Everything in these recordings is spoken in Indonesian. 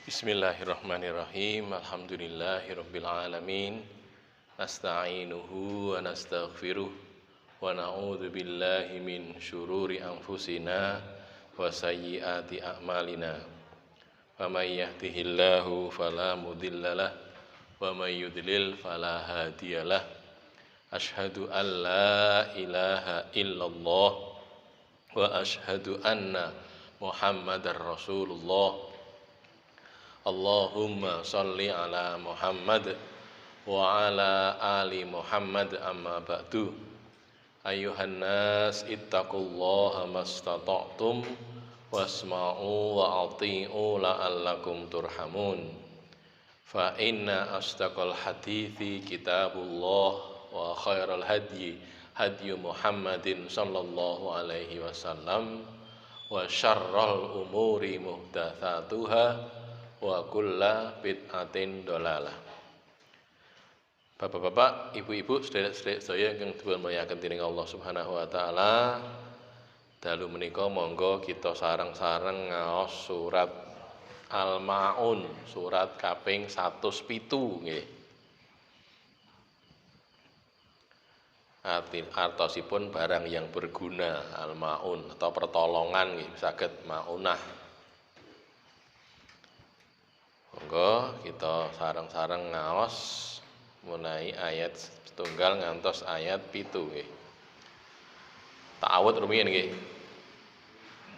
Bismillahirrahmanirrahim. Alhamdulillahirabbil alamin. Nasta'inuhu wa nastaghfiruh wa na'udzu billahi min syururi anfusina wa sayyiati a'malina. Faman yahdihillahu fala mudhillalah wa may yudlil fala hadiyalah. Asyhadu an la ilaha illallah wa asyhadu anna Muhammadar Rasulullah. Allahumma sholli ala Muhammad wa ala ali Muhammad, amma ba'du. Ayuhan nas ittaqullaha mastata'tum wasma'u wa ati'u la'allakum turhamun. Fa inna asdaqal hadithi kitabullah wa khairal hadyi hadyu Muhammadin sallallahu alaihi wasallam wa syarral umuri muhdatsatuha wa kulla bid'atin dolalah. Bapak-bapak, ibu-ibu, sedherek-sedherek sedaya ingkang dipun mulyakaken dening Allah Subhanahu wa taala, dalu menika monggo kita sareng-sareng ngaos surat Al-Maun, surat kaping 107 nggih. Artosipun barang yang berguna, Al-Maun atau pertolongan nggih, saged maunah. Monggo kita sareng-sareng ngaos mulai ayat setunggal ngantos ayat 7 nggih. Ta'awudz rumiyin nggih.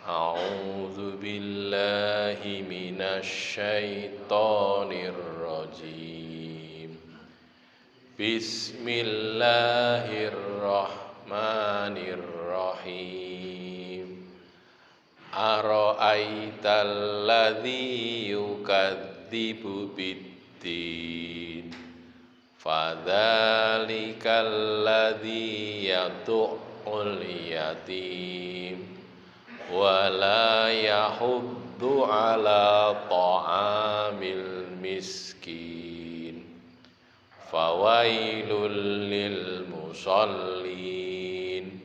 A'udzu billahi minasy syaithanir rajim. Bismillahirrahmanirrahim. Ara'aital ladzi yukadzibu biddin fadzalikal ladzi yad'ul yatim wa la yahuddu ala ta'amil miskin fawailul lil musallin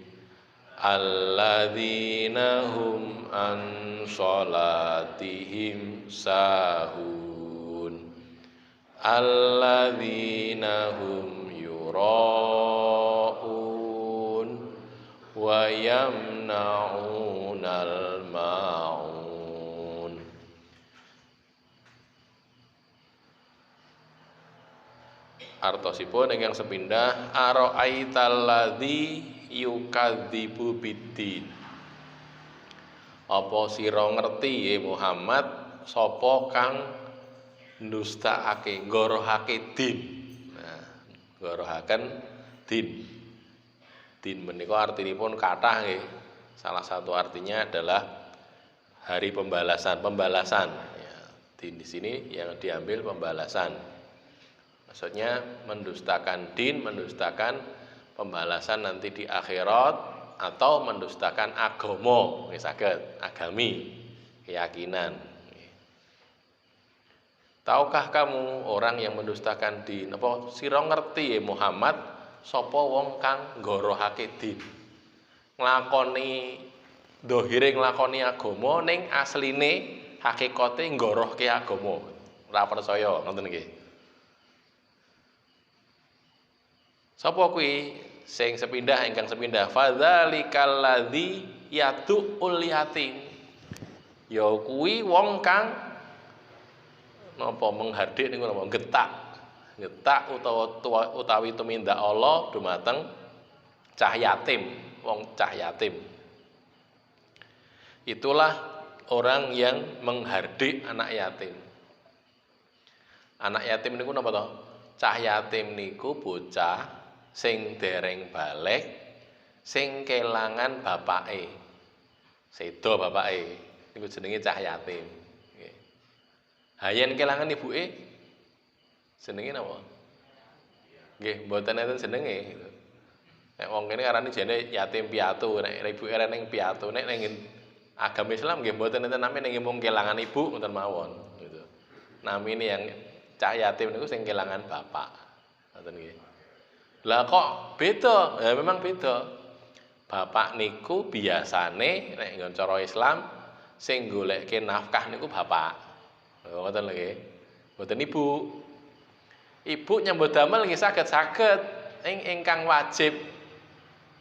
alladzina hum an sholatihim sahun alladzina hum yura'un wa yamna'unal ma'un. Artosipun ingkang sepindah ara'aital ladzi yukadzibu biddin. Apa sira ngerti Muhammad sapa kang ndustakake ngorohake din. Nah, ngorohaken din. Din menika artinipun kathah nggih. Salah satu artinya adalah hari pembalasan, ya, din di sini yang diambil pembalasan. Maksudnya mendustakan din, mendustakan pembalasan nanti di akhirat, atau mendustakan agama, saged agami, keyakinan. Tahukah kamu orang yang mendustakan din? Apa sira ngerti Muhammad sapa wong kang nggorohake din? Nglakoni dohire nglakoni agama ning asline hakikate nggorohke agama. Ora percaya ngoten nggih. Sapa kuwi? Sing sepindah ingkang sepindah fadzalikal ladzi yad'ul yatim. Ya kuwi wong kang napa menghardik niku napa getak utawi tumindak Allah dumateng cah yatim, wong cah yatim. Itulah orang yang menghardik anak yatim. Anak yatim niku napa to? Cah yatim niku bocah sing dereng balik, sing kelangan bapake, sedo bapake, niku jenenge cah yatim. Nggih. Hayen kelangan ibuke, jenenge napa? Nggih, mboten enten jenenge. Nek wong kene arane jane yatim piatu, nek ibuke reneng piatu, nek ning agama Islam nggih mboten enten nami ning mung kelangan ibu ngoten mawon, gitu. Namine yang cah yatim niku sing kelangan bapak. Ngoten nggih. Lah kok beda? Ya memang beda. Bapak niku biasane nek nggon cara Islam sing goleke nafkah niku bapak. Ngoten lho nggih. Mboten ibu. Ibu nyambut damel nggih saged-saged ingkang wajib.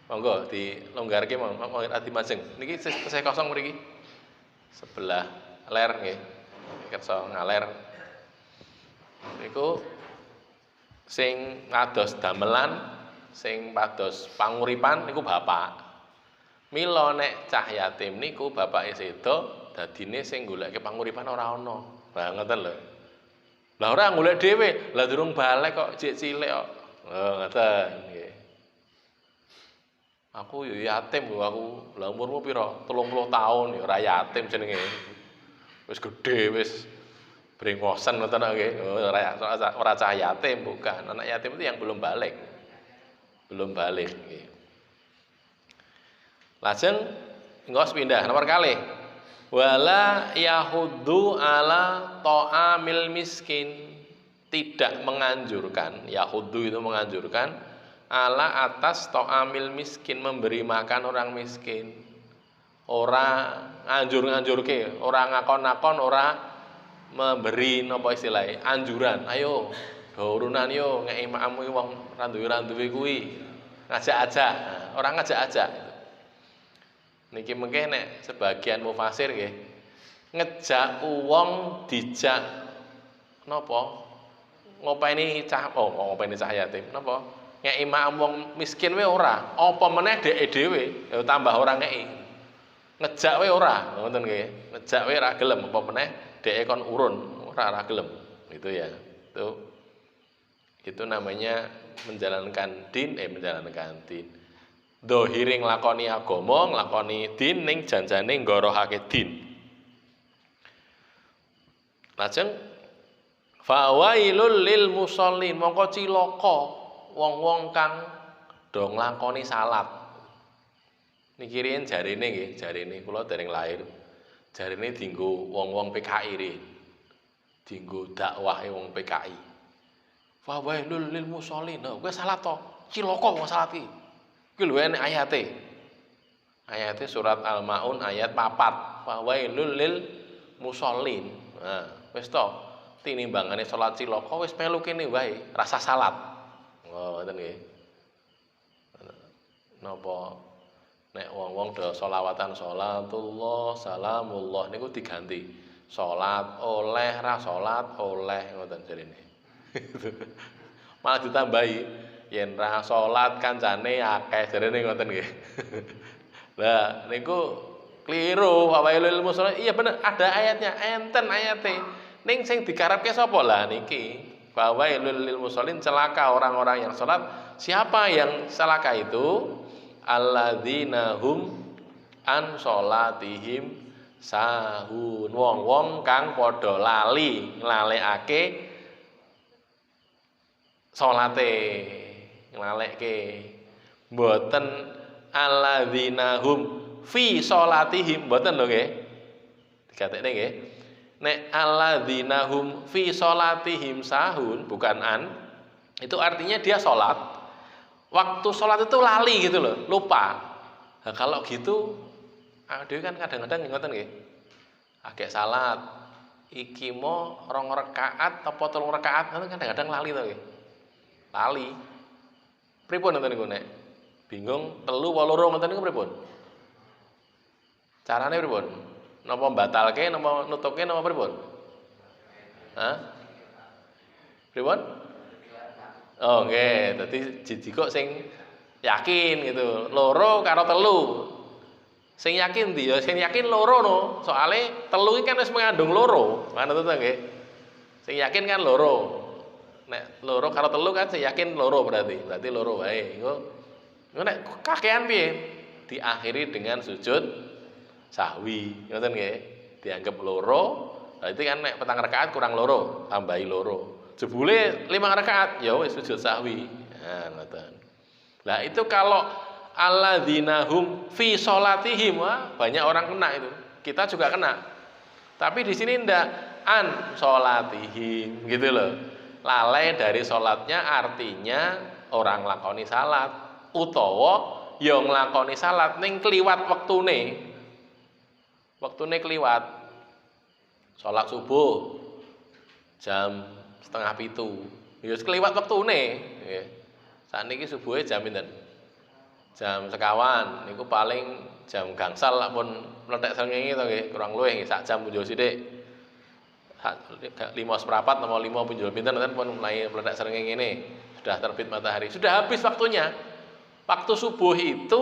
Monggo dilonggarke monggo adi majeng. Niki saya kosong mriki. Sebelah ler nggih. Kersa ngaler. Niku sing pados damelan, sing pados panguripan niku bapak. Mila nek cah yatim niku bapake sedo dadine sing goleke panguripan ora ana. Lah ngoten lho. Lah ora golek dhewe, lah durung balik kok jek cilik kok. Oh, ngoten nggih. Aku yo yatim lho aku. Lah umurmu pira? 30 tahun ya ora yatim jenenge. Wis gedhe wis brengosen ngoten nggih. Ora cah yatim bukan. Anak yatim itu yang belum balik. Belum balik nggih. Lajeng ngos pindah nomor kalih. Wala yahuddu ala ta'amil miskin. Tidak menganjurkan, yahuddu itu menganjurkan ala atas ta'amil miskin, memberi makan orang miskin. Ora nganjur-nganjurke, ora ngakon-ngakon, ora memberi napa istilahé anjuran. Ayo do urunan yo ngeki makmu wong randuwe-randuwe kuwi. Ngajak-ajak, ora ngajak-ajak. Niki mengke nek sebagian mufasir nggih ngejak wong dijak napa ngopeni cah ngopeni cah yatim napa ngeki makmu wong miskin we ora apa meneh dheke dhewe ya tambah ora ngeki ngejak we ora ngoten nggih ngejak we ora gelem apa meneh dheke kon urun ora gelem gitu ya itu namanya menjalankan din dohire nglakoni agama, nglakoni din ning janjane nggorohake din. Lajeng fawailul lil musallin, mongko cilaka wong-wong kang do nglakoni salat. Niki riyen jarine nggih, jarine kula dereng lahir. Jarine dienggo wong-wong PKI riyen. Dienggo dakwahe wong PKI. Fawailul lil musallin. Kowe salat to, cilaka wong salat iki. Iki lho enek ayate. Ayate surat Al-Maun ayat 4. Fawailul lil musallin. Nah, wis to, tinimbangane salat cilaka wis melu kene wae, rasa salat. Oh, ngoten nggih. Napa nek wong-wong do selawatan salatullah salamullah niku diganti salat oleh ra salat oleh ngoten jarine. Malah ditambahi yen ra salat kancane akeh jarene ngoten nggih. Lah niku keliru fawailul musallin. Iya bener ada ayatnya, enten ayate. Ning sing dikarepke sapa lah niki? Fawailul lil musallin, celaka orang-orang yang salat. Siapa yang celaka itu? Alladzina hum an salatihim sahun. Wong-wong kang padha lali nglalekake salate. Nglaleke mboten alladzina hum fi salatihim mboten lho nggih digatekne nggih nek alladzina hum fi salatihim sahun bukan an itu artinya dia salat waktu salat itu lali gitu loh lupa. Nah, kalau gitu dhewe kan kadang-kadang ngoten nggih agek salat iki mo 2 rakaat apa 3 rakaat kan kadang-kadang lali to nggih lali. Pripun ngoten niku nek bingung 3 apa 2 ngoten niku pripun? Carane pripun? Napa batalke, napa nutupke, napa pripun? Hah? Pripun? Oh nggih, dadi jijik kok sing yakin gitu. 2 karo 3. Sing yakin ndi ya sing yakin 2 no. Soale 3 iki kan wis mengandung 2. Manut to nggih. Sing yakin kan 2. Nek 2 karo 3 kan saya yakin 2 berarti 2 wae. Engko nek kakean piye? Diakhiri dengan sujud sahwi. Ngoten nggih. Dianggap 2, berarti kan nek 4 rakaat kurang 2, tambahi 2. Jebule 5 rakaat, ya wis sujud sahwi. Nah, ngoten. Lah itu kalau alladzina hum fi salatihim, banyak orang kena itu. Kita juga kena. Tapi di sini ndak an salatihim gitu loh. Lalai dari sholatnya artinya orang lakoni salat utawa yang nglakoni salat ning kliwat wektune kliwat sholat subuh jam setengah pitu. Ya kelewat wektune nggih. Sakniki subuhe jam pinten? Jam sekawan niku paling jam gangsal lah pun mlethek srengenge to nggih, kurang luwih nggih sak jam punjul sithik. 5 seprapat nomor 5 punjul pinten kan pun mulai mlethek srengenge ngene. Sudah terbit matahari, sudah habis waktunya. Waktu subuh itu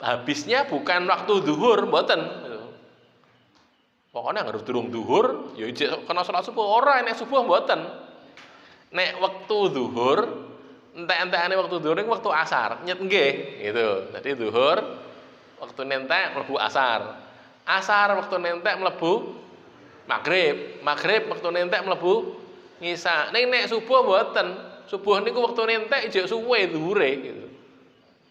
habisnya bukan waktu zuhur, mboten. Pokoknya harus durung zuhur, ya ijek kena salat subuh, ora nek subuh mboten. Nek waktu zuhur, entek-entekane waktu zuhur niku waktu asar, nyet nggih, gitu. Jadi zuhur waktu nentek mlebu asar. Asar waktu nentek mlebu maghrib. Maghrib waktu nentek mlebu ngisa. Nek subuh mboten. Subuh niku waktu nentek ijek suwe zuhure gitu.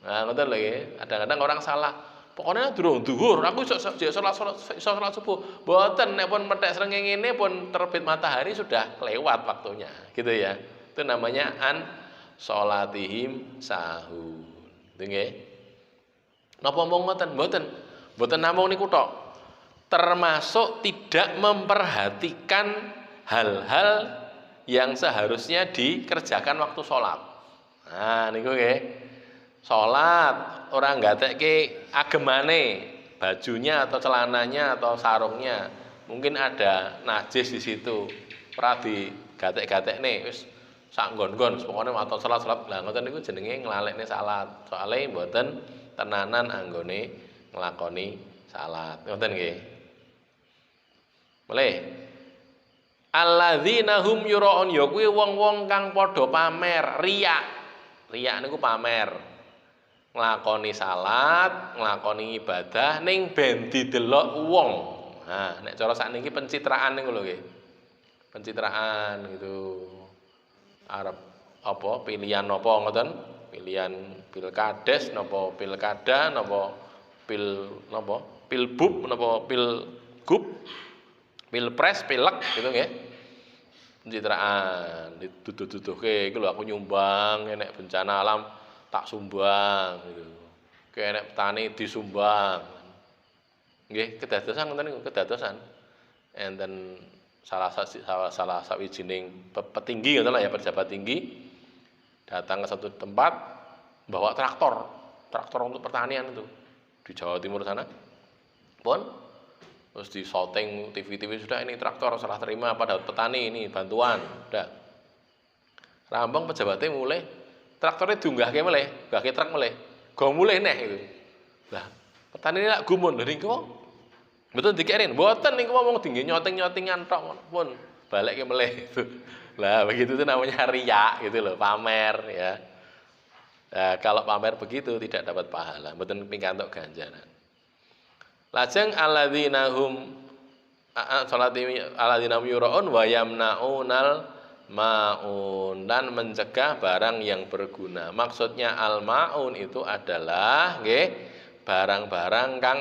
Nah, ngoten lho nggih. Kadang-kadang orang salah. Pokoknya durung zuhur, aku iso salat subuh. Mboten, nek pun methek srengenge ngene pun terbit matahari sudah kelewat waktunya, gitu ya. Itu namanya an sholatihim sahun. Nggih. Napa mung ngoten? Mboten. Mboten namung niku tok. Termasuk tidak memperhatikan hal-hal yang seharusnya dikerjakan waktu sholat. Nah, niku nggih. Sholat orang gatekke agemane, bajunya atau celananya atau sarungnya mungkin ada najis di situ, ora digatek-gatekne wis sak nggon-nggon pokoknya atau salat lah ngoten niku jenenge nglalekne salat. Soale mboten tenanan anggone nglakoni salat. Ngoten nggih. Mulih alladzina hum yuraun, ya kuwi wong-wong kang padha pamer, riya. Riya niku pamer. Nglakoni salat, nglakoni ibadah ning ben didelok wong. Nah, nek cara sakniki pencitraan niku lho nggih. Pencitraan gitu. Arep apa pilihan napa ngoten? Pilihan pilkades napa pilkada napa pilbub napa pilgub, pilpres, pilek gitu nggih. Pencitraan dituduh-tuduhke iku lho aku nyumbang nek bencana alam tak sumbang gitu. Kayak petani disumbang. Nggih, kedadosan ngoten niku, kedadosan. Enten salah sawijining petinggi ngoten lah ya, pejabat tinggi datang ke satu tempat bawa traktor untuk pertanian itu di Jawa Timur sana. Pun terus di shooting TV sudah ini traktor serah terima pada petani ini bantuan, udah. Rampung pejabatnya mulai traktornya diunggahke meleh, unggahke truk meleh. Go mulih neh itu. Lah, petani ini lak gumun lho niku. Betul dikerin, mboten niku wong tinggi nyoting-nyotingan tok pun balekke meleh itu. Lah, begitu itu namanya riya gitu loh, pamer ya. Nah, kalau pamer begitu tidak dapat pahala, mboten pikantuk ganjaran. Lajeng alladzina hum alladzina yuraun wa yamnaunal ma'un, dan mencegah barang yang berguna. Maksudnya al-ma'un itu adalah nggih barang-barang kang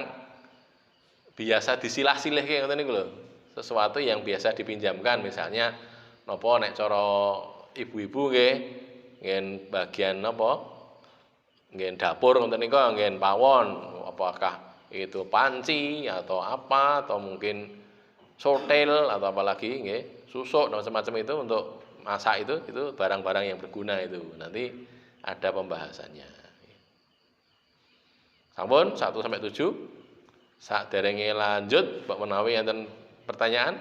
biasa disilah-silih ngoten niku lho. Sesuatu yang biasa dipinjamkan, misalnya napa nek cara ibu-ibu nggih ngen bagian napa ngen dapur ngoten niku ngen pawon, apakah itu panci atau apa atau mungkin sotel atau apalagi nggih susuk dan macam-macam itu untuk masak itu barang-barang yang berguna itu. Nanti ada pembahasannya. Sampun 1 sampai 7. Saderenge lanjut Pak menawi enten pertanyaan.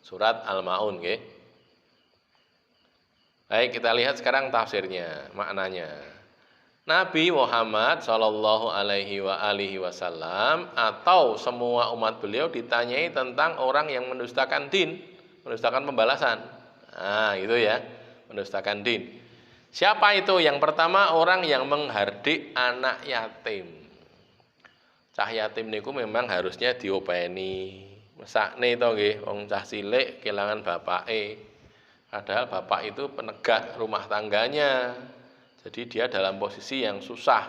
Surat Al-Maun nggih. Baik, kita lihat sekarang tafsirnya, maknanya. Nabi Muhammad Shallallahu Alaihi Wasallam atau semua umat beliau ditanyai tentang orang yang mendustakan din, mendustakan pembalasan. Nah, itu ya, mendustakan din. Siapa itu? Yang pertama orang yang menghardik anak yatim. Cah yatim niku memang harusnya diopeni. Mesakne to nggih, wong cah cilik kelangan bapake. Padahal bapak itu penegak rumah tangganya. Jadi dia dalam posisi yang susah.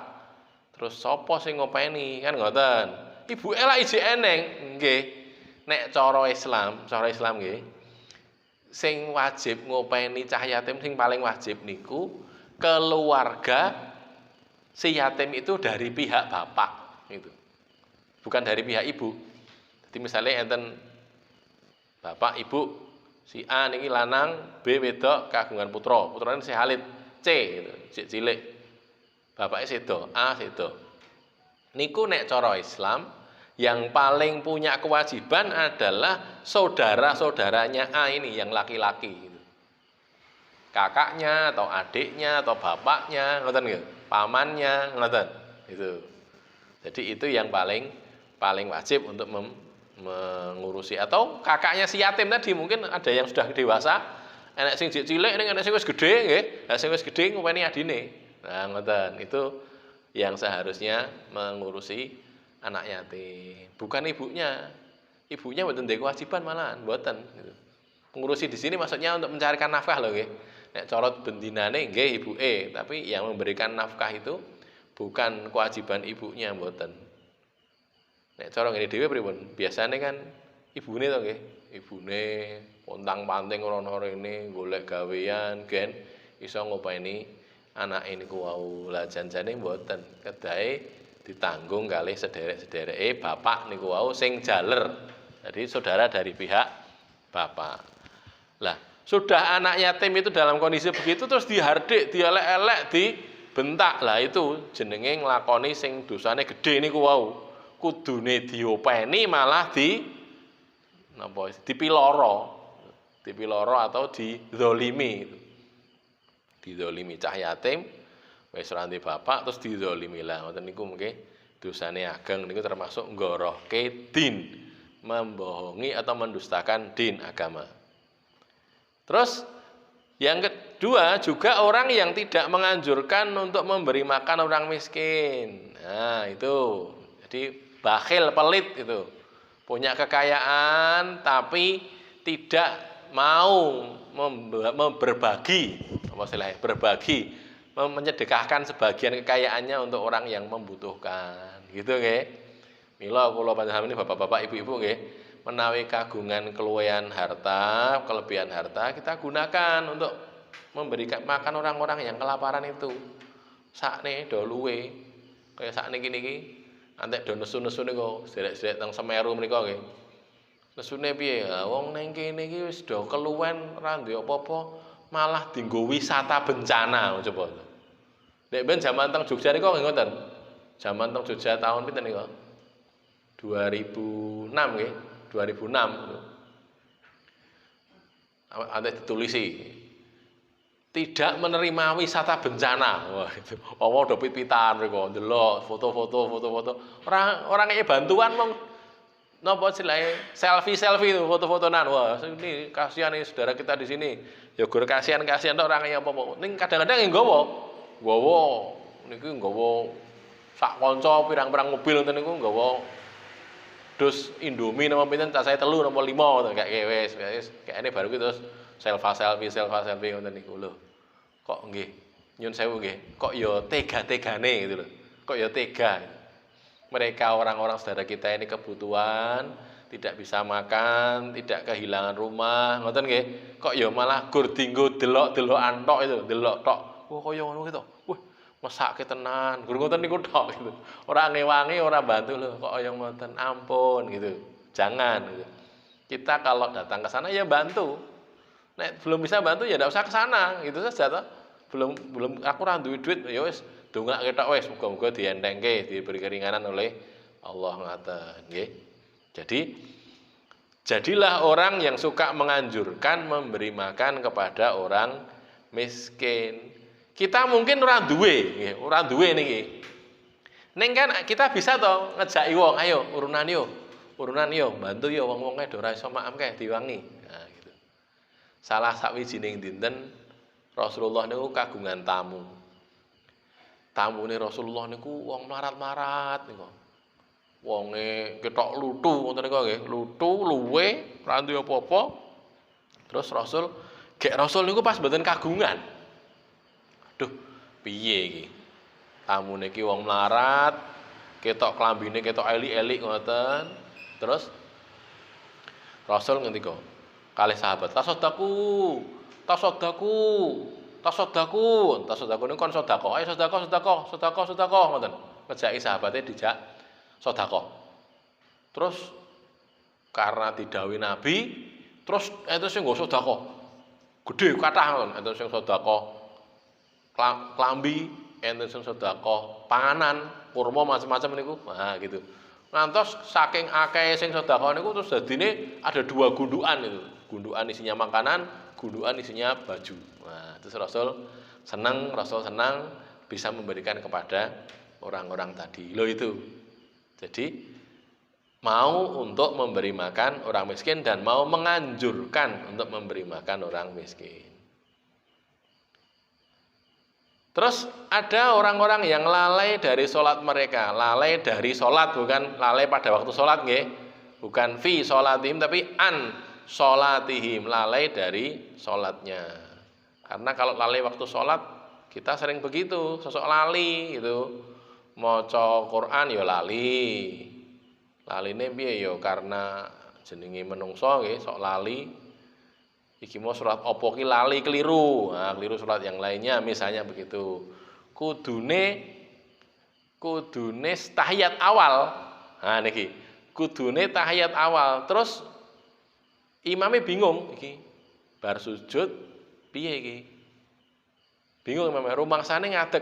Terus sapa sing ngopeni? Kan ngoten. Ibuke lak ijek eneng, nggih. Nek cara Islam nggih. Sing wajib ngopeni cah yatim sing paling wajib niku keluarga si yatim itu dari pihak bapak gitu. Bukan dari pihak ibu. Jadi misalnya enten bapak ibu Si A niki lanang, B wedok kagungan putra. Putrane si Halid, C gitu, cek cilik. Bapaknya sedo, A sedo. Niku nek cara Islam yang paling punya kewajiban adalah saudara-saudaranya A ini yang laki-laki gitu. Kakaknya atau adiknya atau bapaknya, ngoten nggih. Pamannya, ngoten. Itu. Jadi itu yang paling wajib untuk mengurusi. Atau kakaknya si yatim tadi mungkin ada yang sudah dewasa, enek sing cilik ning enek sing wis gedhe nggih. Lah sing wis gedhe ngopeni adine. Nah, ngoten. Itu yang seharusnya mengurusi anak yatim. Bukan ibunya. Ibunya mboten ndek kewajiban malahan, mboten gitu. Mengurusi di sini maksudnya untuk mencarikan nafkah loh nggih. Nek cara bendinane nggih ibuke, tapi yang memberikan nafkah itu bukan kewajiban ibunya mboten. Nek cara ngene dhewe pripun? Biasane kan ibune to nggih. Ibune pontang-panting rono rene golek gawean gen iso ngopeni anake niku wau. Lah janjane mboten, kedahe ditanggung kalih sederek-sedereke bapak niku wau sing jaler. Jadi saudara dari pihak bapak. Lah, sudah anak yatim itu dalam kondisi begitu terus dihardik, dielek-elek, dibentak. Lah itu jenenge nglakoni sing dosane gedhe niku wau. Kudune diopeni malah dipiloro atau dizolimi. Dizolimi cah yatim wis ora ndek bapak terus dizolimi. Lah ngoten niku mengke dosane ageng niku termasuk nggorohke din, membohongi atau mendustakan din agama. Terus yang kedua juga orang yang tidak menganjurkan untuk memberi makan orang miskin. Nah, itu. Jadi bakhil, pelit itu. Punya kekayaan tapi tidak mau berbagi, apa istilahnya? Berbagi, menyedekahkan sebagian kekayaannya untuk orang yang membutuhkan. Gitu nggih. Mila kula panjenengan ini bapak-bapak, ibu-ibu nggih, menawi kagungan keluwehan harta, kelebihan harta kita gunakan untuk memberikan makan orang-orang yang kelaparan itu. Sakne do luwe. Kaya sakniki niki antek do nesu-nesu niku, sederek-sederek teng Semeru menika nggih. Nesune piye? Wong ning kene iki wis do keluwen ra ndek apa-apa, malah dienggo wisata bencana coba. Nek ben jaman teng Jogja niku nggih ngoten. Jaman teng Jogja tahun pinten niku? 2006 nggih, 2006. Antek ditulisi. Tidak menerima wisata bencana. Wah, itu. Wong do pit-pitan mriko, ndelok foto-foto. Orang ngeke bantuan mong napa istilahnya selfie itu foto-fotonan. Wah, ini kasihan nih saudara kita di sini. Ya gur kasihan tok orang ngeke apa-apa. Ning kadang-kadang nggih nggawa niki nggawa sak kanca pirang-pirang mobil ngoten niku nggawa dus Indomie nama pinten cacahe 3 napa 5 kayak wis kayakne baru ki terus selfie ngoten niku lho. Kok nggih nyun sewu nggih, kok ya tega-tegane gitu loh. Kok ya tega. Mereka orang-orang saudara kita ini kebutuhan, tidak bisa makan, tidak kehilangan rumah, ngoten nggih. Kok ya malah gur dinggo delok-delokan tok itu, delok tok. Wah kaya ngono gitu. Wah, mesake tenan. Gur ngoten niku tok gitu. Ora ngewangi, ora bantu lho, kok kaya ngoten. Ampun gitu. Jangan gitu. Kita kalau datang ke sana ya bantu. Nek belum bisa bantu ya ndak usah ke sana, gitu saja toh. Belum aku ra duwe duit ya wis dongake tok wis muga-muga dientengke, diberi keringanan oleh Allah ngaten nggih. Jadi jadilah orang yang suka menganjurkan memberi makan kepada orang miskin. Kita mungkin ora duwe nggih, ora duwe niki. Ning kan kita bisa toh ngejaki wong, ayo urunan yo, bantu yo wong-wonge do ora iso maamke diwangi. Nah, gitu. Salah sawijining dinten Rasulullah niku kagungan tamu. Tamune Rasulullah niku wong mlarat-mlarat niku. Wonge ketok lutu ngoten niku nggih, lutu luwe ra duwe apa-apa. Terus Rasul niku pas mboten kagungan. Aduh, piye iki? Tamune iki wong mlarat, ketok klambine ketok elik-elik ngoten. Terus Rasul ngendika kalih sahabat, tasodaku niku kon sedekah. Ayo sedekah ngoten. Ngejaki sahabate dijak sedekah. Terus karena didhawuhi Nabi, Terus itu sing nggo sedekah. Gedhe kathah ngono, enten sing sedekah klambi, enten sing sedekah panganan, kurma macam-macam niku. Nah, gitu. Ngantos saking akeh sing sedekah niku terus dadine ada 2 gundukan itu. Gundukan isinya makanan, gundukan isinya baju. Nah, terus Rasul senang bisa memberikan kepada orang-orang tadi. Loh itu. Jadi mau untuk memberi makan orang miskin dan mau menganjurkan untuk memberi makan orang miskin. Terus ada orang-orang yang lalai dari sholat mereka. Lalai dari sholat, bukan lalai pada waktu sholat, nggih. Bukan fi sholatihim, tapi an sholatihim. Lalai dari sholatnya. Karena kalau lalai waktu sholat, kita sering begitu, sosok lali gitu. Maca Quran ya lali. Laline piye ya karena jenenge menungso nggih, sok lali. Iki mau surat opo ki lali keliru. Nah, keliru surat yang lainnya misalnya begitu. Kudune tahiyat awal. Nah niki, kudune tahiyat awal. Terus imamnya bingung iki. Bar sujud piye iki? Bingung imamnya, rumangsane ngadeg.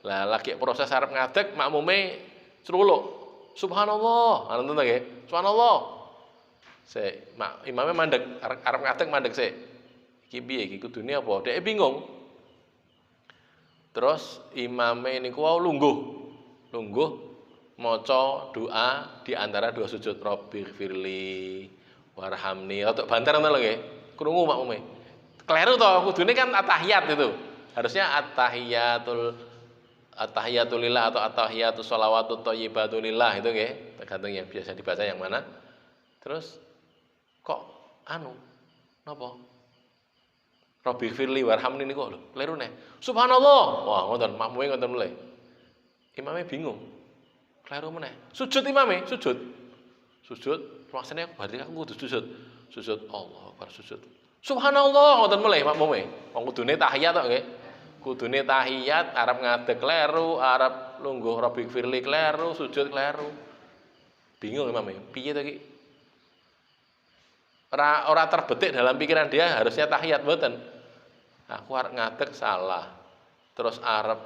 Lah lagi proses arep ngadeg, makmume cruluk. Subhanallah. Ana ngoten nggih. Subhanallah. Imamnya mandek, arep ngadeg mandek sik. Iki piye iki kudune apa? Dhek bingung. Terus imame niku wau lungguh maca doa di antara 2 sujud. Rabbighfirli warhamni. Untuk banter ngoten lho nggih. Krungu makmume. Kleru to, kudune kan at-tahiyat itu. Harusnya at-tahiyatulillah atau at-tahiyatus shalawatut thayyibatulillah itu nggih. Tergantung yang biasa dibaca yang mana. Terus kok napa? Rabbighfirli warhamni niku lho, klerune. Subhanallah. Wah, ngoten, makmume ngoten mulai. Imame bingung. Kleru meneh. Sujud imame, sujud. Maksudnya berarti aku kudu sujud. Sujud Allah Akbar sujud. Subhanallah ngoten mulai makmume. Wong kudune tahiyat tok nggih. Kudune tahiyat arep ngadeg kleru, arep lungguh Rabbighfirli kleru, sujud kleru. Bingung imame. Piye to iki? Ora terbetik dalam pikiran dia harusnya tahiyat mboten. Aku arep ngadeg salah. Terus arep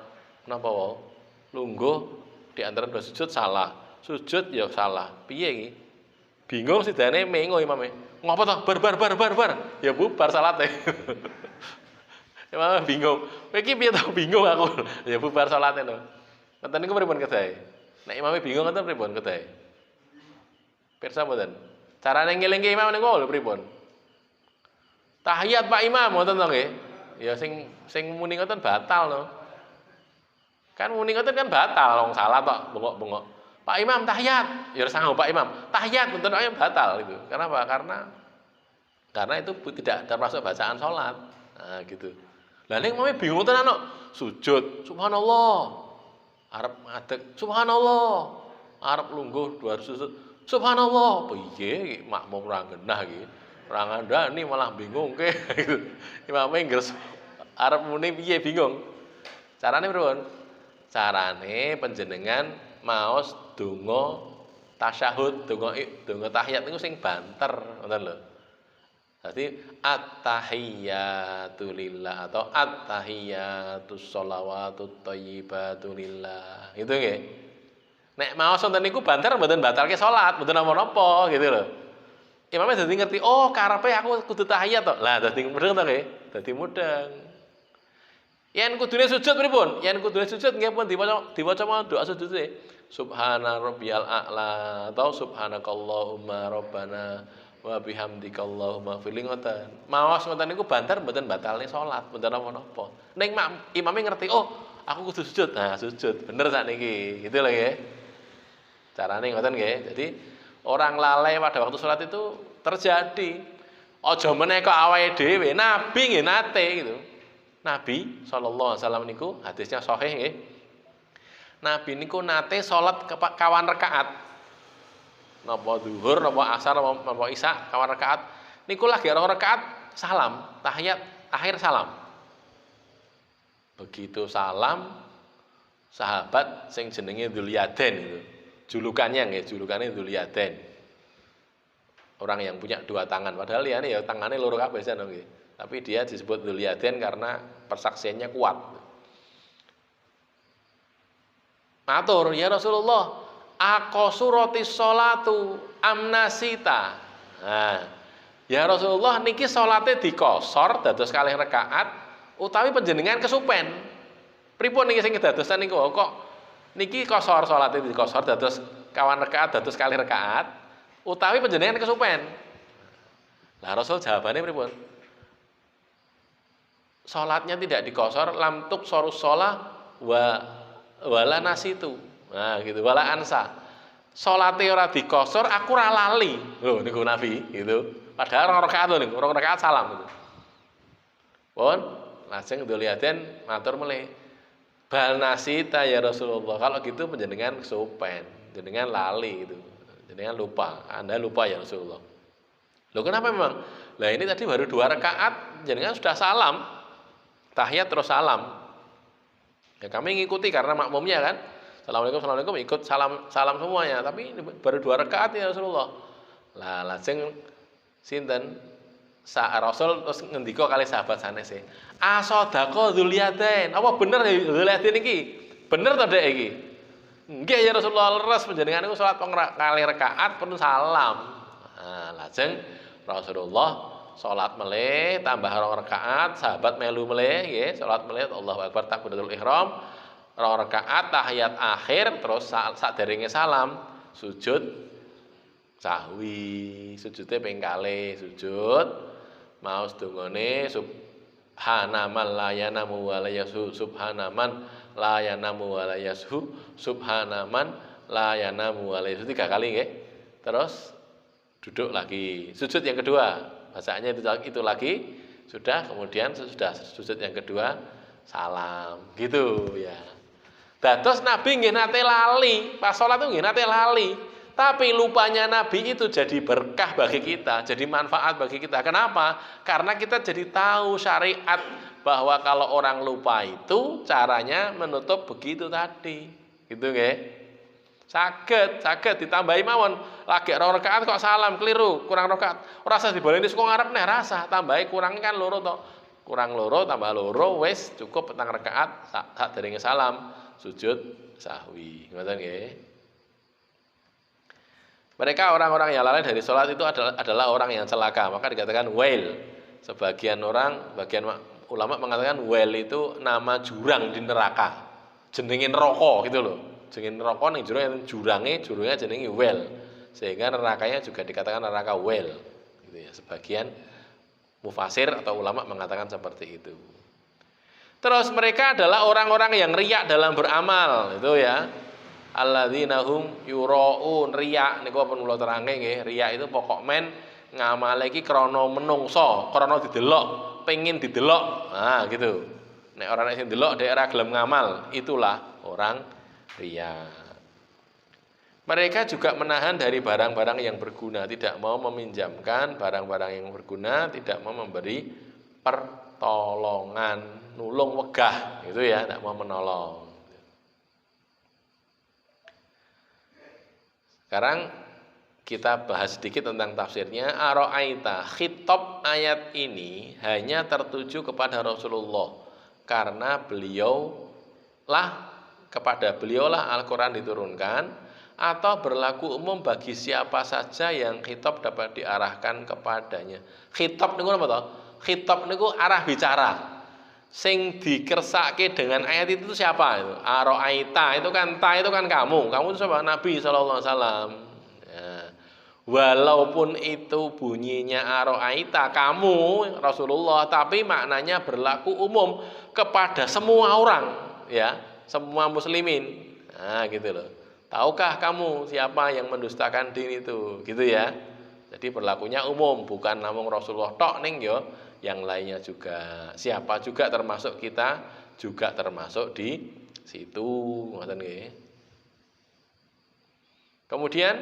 napa wae? Lungguh di antara 2 sujud salah. Sujud ya salah. Piye iki? Bingung sidane mengo imame. Ngopo to? Bar. Ya bubar salate. Imam bingung. Kowe iki piye to bingung aku. Ya bubar salate to. Ngoten niku pripun kedae? Nek imame bingung ngoten pripun kedae? Pirsa mboten? Carane ngelingke imam niku lho pripun? Tahiyat Pak Imam ngoten to nggih. Ya sing muni ngoten batal no. Kan muni ngoten kan batal wong salah tok bengok-bengok. Pak Imam tahiyat. Ya sanggup Pak Imam. Tahiyat ngoten ae batal itu. Kenapa? Karena itu tidak termasuk bacaan salat. Nah, gitu. Lah ning imame bingung tenan kok. Sujud, subhanallah. Arep ngadeg, subhanallah. Arep lungguh 2 sujud. Subhanallah, piye makmum ora genah iki. Ora ngandani malah bingung ke. Imame ngres arep muni piye bingung. Carane pripun? Carane panjenengan maos donga tasyahud, donga tahiyat niku sing banter, ngoten lho. Dadi at-tahiyatu lillah atau at-tahiyatus shalawatut thayyibatu lillah. Itu nggih. Nek maos wonten niku banter mboten batalke salat, mboten napa-napa gitu lho. Imamnya dadi ngerti, oh karepe aku kudu tahiyat to. Lah dadi mudeng to nggih? Dadi mudeng. Yen kudune sujud pripun? Yen kudune sujud nggih pun diwaca doa sujude. Subhana rabbiyal a'la atau subhanakallahumma rabbana wa bihamdika Allahumma fil ngoten. Maos ngoten niku banter mboten batalne salat, mboten napa-napa. Ning imame ngerti, oh aku kudu sujud. Nah, sujud. Bener sakniki. Gitu lho nggih. Carane ngoten nggih. Jadi orang lalai pada waktu sholat itu terjadi. Aja meneh kok awake dhewe, Nabi nggih nate gitu. Nabi sallallahu alaihi wasallam niku hadisnya sahih nggih. Nabi niku nate salat kawan rakaat. Napa zuhur, napa asar, napa isya kawan rakaat. Niku lagi rong rakaat salam, tahiyat akhir salam. Begitu salam sahabat sing jenenge Dzulyaden itu. Julukannya Dzulyaden. orang yang punya dua tangan, padahal ya tangannya loro kabeh jan nggih. Tapi dia disebut Dzul Yadain karena persaksiannya kuat. Matur, ya Rasulullah, aqsurati sholatu amnasita. Nah, ya Rasulullah niki salate dikosor dados kalih rakaat utawi panjenengan kesupen. Pripun niki sing kedadosan niku kok niki kosor salate dikosor dados kawan rakaat dados kalih rakaat utawi panjenengan kesupen. Lah Rasul jawabannya pripun? Salatnya tidak dikosor, lam tuqsarus shalah wala nasitu. Nah, gitu, wala ansa. Salate ora dikosor, aku ora lali. Lho niku Nabi gitu. Padahal rong rakaat lho niku, rong rakaat salam gitu. Pun lajeng Dzul Yadain matur melih. Bal nasita ya Rasulullah. Kalau gitu panjenengan kesupen, jenengan lali gitu. Jenengan lupa, Anda lupa ya Rasulullah. Loh kenapa memang? Lah ini tadi baru 2 rakaat, jenengan sudah salam. Tahiyat terus salam. Ya kami ngikuti karena makmumnya kan. Assalamualaikum ikut salam semuanya. Tapi baru 2 rakaat ya Rasulullah. Lah lajeng sinten Rasul terus ngendika kali sahabat sanes e. Asadaqa Dzul Yadain. Apa bener ya Dzul Yadain iki? Bener to Dek iki? Nggih ya Rasulullah, leres panjenengan niku salat kali rakaat pun salam. Nah, lajeng Rasulullah salat melih tambah 2 rakaat, sahabat melu melih nggih, salat melih Allahu Akbar takbiratul ihram, 2 rakaat tahiyat akhir terus saderenge salam sujud sahwi, sujude ping kalih sujud maos dongane subhanaman la yanamu wa la yasu subhanaman la yanamu wa la yasu subhanaman la yanamu wa la yasu 3 kali nggih. Terus duduk lagi, sujud yang kedua. Bacaannya itu lagi, sudah, kemudian sudah sujud yang kedua, salam, gitu ya. Dados Nabi nggih nate lali, pas salat itu nggih nate lali. Tapi lupanya Nabi itu jadi berkah bagi kita, jadi manfaat bagi kita. Kenapa? Karena kita jadi tahu syariat bahwa kalau orang lupa itu caranya menutup begitu tadi. Gitu nggih. Saged ditambahi mawon. Lagi 2 rakaat kok salam keliru, kurang rakaat. Ora usah dibaleni saka ngarep neh rasa, tambahi kurang kan loro to. Kurang loro tambah loro wis cukup 4 rakaat saderenge salam sujud sahwi. Ngoten nggih. Mereka orang-orang yang lalai dari sholat itu adalah orang yang celaka, maka dikatakan wail. Sebagian ulama mengatakan wail itu nama jurang di neraka, jenenge neraka gitu loh. Jenenge neraka ning jurangnya jenenge wail. Sehingga nerakanya juga dikatakan neraka wail. Gitu ya. Sebagian mufasir atau ulama mengatakan seperti itu. Terus mereka adalah orang-orang yang riya dalam beramal, itu ya. Alladzina hum yuraun, riya niku pun kula terangke nggih. Riya itu pokok men ngamale iki krana menungso, krana didelok, pengin didelok. Nah, gitu. Nek ora sing delok dhek ora gelem ngamal, itulah orang riya. Mereka juga menahan dari barang-barang yang berguna, tidak mau meminjamkan barang-barang yang berguna, tidak mau memberi pertolongan, nulung wegah, gitu ya, tidak mau menolong. Sekarang kita bahas sedikit tentang tafsirnya. Ara'aita, khitab ayat ini hanya tertuju kepada Rasulullah karena kepada beliaulah Al-Quran diturunkan, atau berlaku umum bagi siapa saja yang khitab dapat diarahkan kepadanya. Khitab niku apa toh? Khitab niku arah bicara. Sing dikersake dengan ayat itu siapa itu? Ara'aita itu kan kamu itu siapa? Nabi sallallahu alaihi wasallam. Ya. Walaupun itu bunyinya ara'aita kamu Rasulullah, tapi maknanya berlaku umum kepada semua orang, ya, semua muslimin. Nah, gitu loh. Tahukah kamu siapa yang mendustakan din itu? Gitu ya. Jadi berlakunya umum, bukan namung Rasulullah tok ning yo, yang lainnya juga. Siapa juga termasuk kita juga termasuk di situ, ngoten nggih. Kemudian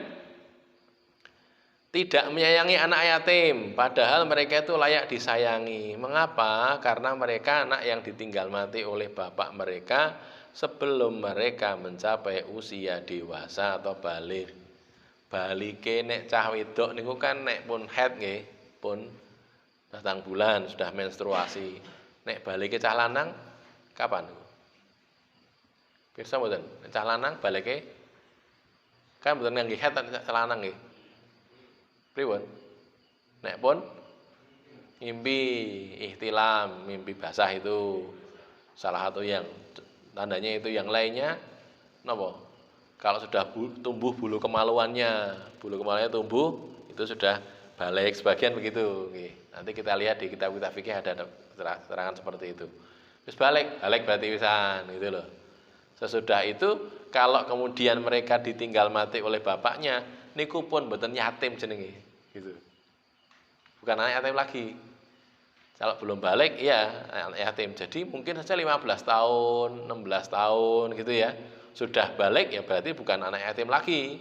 tidak menyayangi anak yatim, padahal mereka itu layak disayangi. Mengapa? Karena mereka anak yang ditinggal mati oleh bapak mereka sebelum mereka mencapai usia dewasa atau baligh. balike nek cah wedok niku kan nek pun haid nggih, pun datang bulan sudah menstruasi. Nek balike cah lanang kapan niku? Pirsa mboten? Nek cah lanang balike kan mboten ngangge haid cah lanang nggih. Pripun? Nek pun mimpi ihtilam, mimpi basah itu salah satu yang tandanya itu, yang lainnya napa? Kalau sudah tumbuh bulu kemaluannya tumbuh, itu sudah balik, sebagian begitu. Nanti kita lihat di kitab-kitab fikih ada keterangan seperti itu. Terus balik berarti wisan gitu loh. Sesudah itu kalau kemudian mereka ditinggal mati oleh bapaknya, niku pun mboten yatim jenenge, gitu. Bukan anak yatim lagi. Kalau belum balik ya anak yatim. Jadi mungkin saja 15 tahun, 16 tahun gitu ya. Sudah balik ya berarti bukan anak yatim lagi.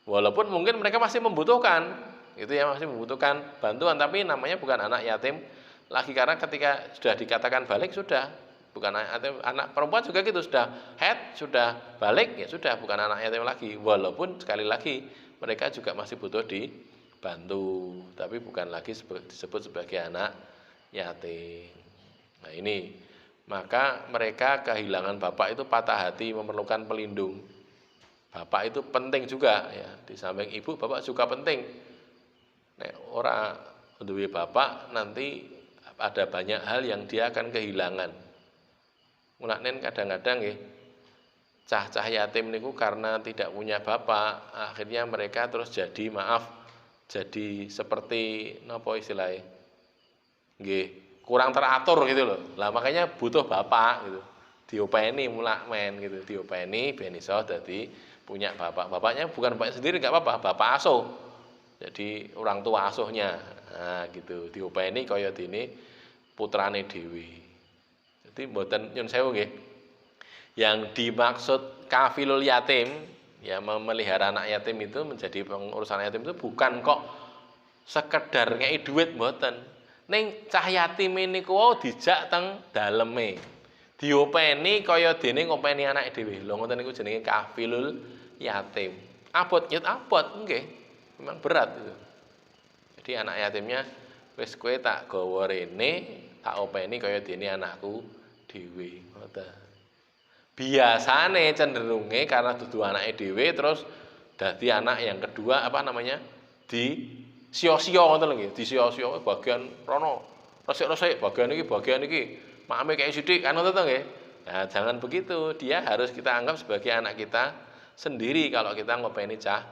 Walaupun mungkin mereka masih membutuhkan, gitu ya, masih membutuhkan bantuan, tapi namanya bukan anak yatim lagi, karena ketika sudah dikatakan balik sudah bukan anak yatim. Anak perempuan juga gitu, sudah haid, sudah balik ya sudah bukan anak yatim lagi. Walaupun sekali lagi mereka juga masih butuh dibantu, tapi bukan lagi disebut sebagai anak yatim. Nah ini, maka mereka kehilangan bapak itu patah hati, memerlukan pelindung. Bapak itu penting juga ya, di samping ibu bapak juga penting. Nek ora duwe bapak nanti ada banyak hal yang dia akan kehilangan. Mulane kadang-kadang nggih cah-cah yatim niku karena tidak punya bapak, akhirnya mereka terus jadi jadi seperti napa istilahnya? Nggih, kurang teratur gitu loh. Lah makanya butuh bapak gitu. Diopeni mulak men gitu, diopeni ben iso dadi punya bapak. Bapaknya bukan bapak sendiri enggak apa-apa, bapak asuh. Jadi orang tua asuhnya. Nah, gitu. Diopeni kaya dene putrane dhewe. Jadi mboten nyun sewu nggih. Yang dimaksud kafilul yatim, ya memelihara anak yatim itu, menjadi pengurusan yatim itu bukan kok sekedar ngei duit, mboten. Ning cah yatim niku wau dijak teng daleme. Diopeni kaya dene ngopeni anake dhewe. Lho ngoten niku jenenge kafilul yatim. Abot nyet abot nggih. Memang berat itu. Jadi anak yatimnya wis kowe tak gawa rene, tak openi kaya dene anakku dhewe. Ngoten. Biasane cenderunge karena dudu anake dhewe terus dadi anak yang kedua di sio-sio ngoten lho nggih, di sio-sio bagian rono. Resik-resik bagian iki, makame kayak sithik kan ngoten to nggih. Nah, jangan begitu. Dia harus kita anggap sebagai anak kita sendiri kalau kita ngopeni cah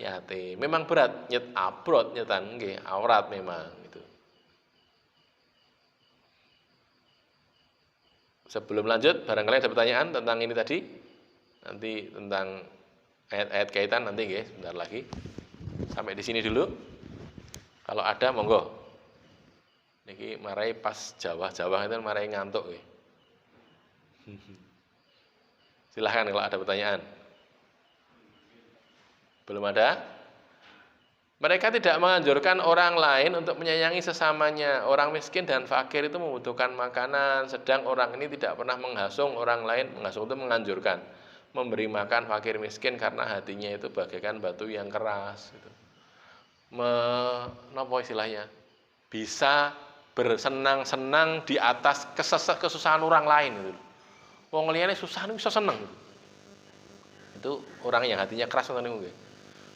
yatim. Memang berat, nyet abrot nyetan nggih, aurat memang gitu. Sebelum lanjut, barangkali ada pertanyaan tentang ini tadi. Nanti tentang ayat-ayat kaitan nanti nggih, sebentar lagi. Sampai di sini dulu. Kalau ada monggo. Niki marai pas Jawa-Jawa itu marai ngantuk nggih. Silahkan kalau ada pertanyaan. Belum ada? Mereka tidak menganjurkan orang lain untuk menyayangi sesamanya. Orang miskin dan fakir itu membutuhkan makanan, sedang orang ini tidak pernah menghasung orang lain. Menghasung itu menganjurkan, memberi makan fakir miskin karena hatinya itu bagaikan batu yang keras gitu. Napa istilahnya? Bisa bersenang-senang di atas kesusahan orang lain gitu. Wong liyane susah niku iso seneng. Itu orang yang hatinya keras ngoten niku nggih.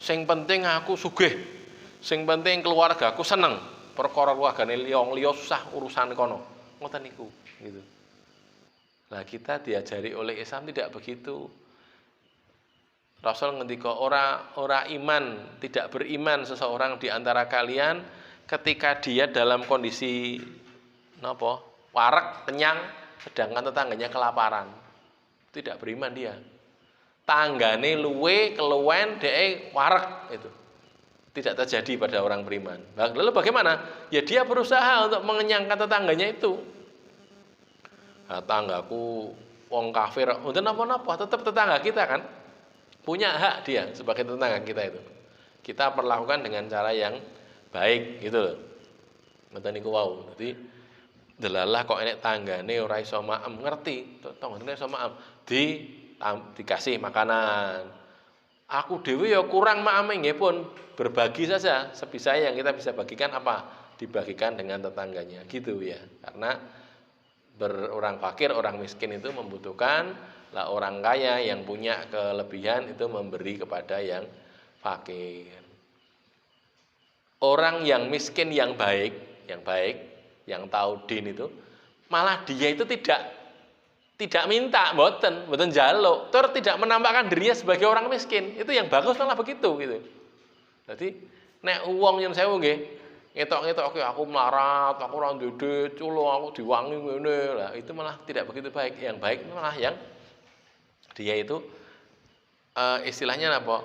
Sing penting aku sugih. Sing penting keluargaku seneng. Perkara keluargane liya susah urusan kono. Ngoten niku gitu. Lah kita diajari oleh Islam tidak begitu. Rasul ngendika ora iman, tidak beriman seseorang di antara kalian ketika dia dalam kondisi napa? Wareg, kenyang, sedangkan tetangganya kelaparan. Tidak beriman dia. Tanggane luwe keluwen dhek wareg itu. Tidak terjadi pada orang beriman. Lalu bagaimana? Ya dia berusaha untuk mengenyangkan tetangganya itu. Nah, tanggaku wong kafir, udah napa-napa, tetap tetangga kita kan. Punya hak dia sebagai tetangga kita itu. Kita perlakukan dengan cara yang baik gitu loh. Ngoten niku wau. Dadi delalah kok enek tanggane ora iso maem, ngerti, tanggane iso maem, dikasih makanan. Aku dewi ya kurang maame nggih pun berbagi saja sebisa yang kita bisa bagikan apa dibagikan dengan tetangganya gitu ya. Karena orang fakir, orang miskin itu membutuhkan, lah orang kaya yang punya kelebihan itu memberi kepada yang fakir. Orang yang miskin yang baik, yang tahu din itu, malah dia itu tidak minta, mboten jaluk, tidak menampakkan dirinya sebagai orang miskin. Itu yang bagus malah begitu gitu. Jadi nek uang yang sewu nggih, ngetok-ngetok aku melarat, aku ora duit, culo aku diwangi ngene lah, itu malah tidak begitu baik. Yang baik malah yang dia itu istilahnya apa?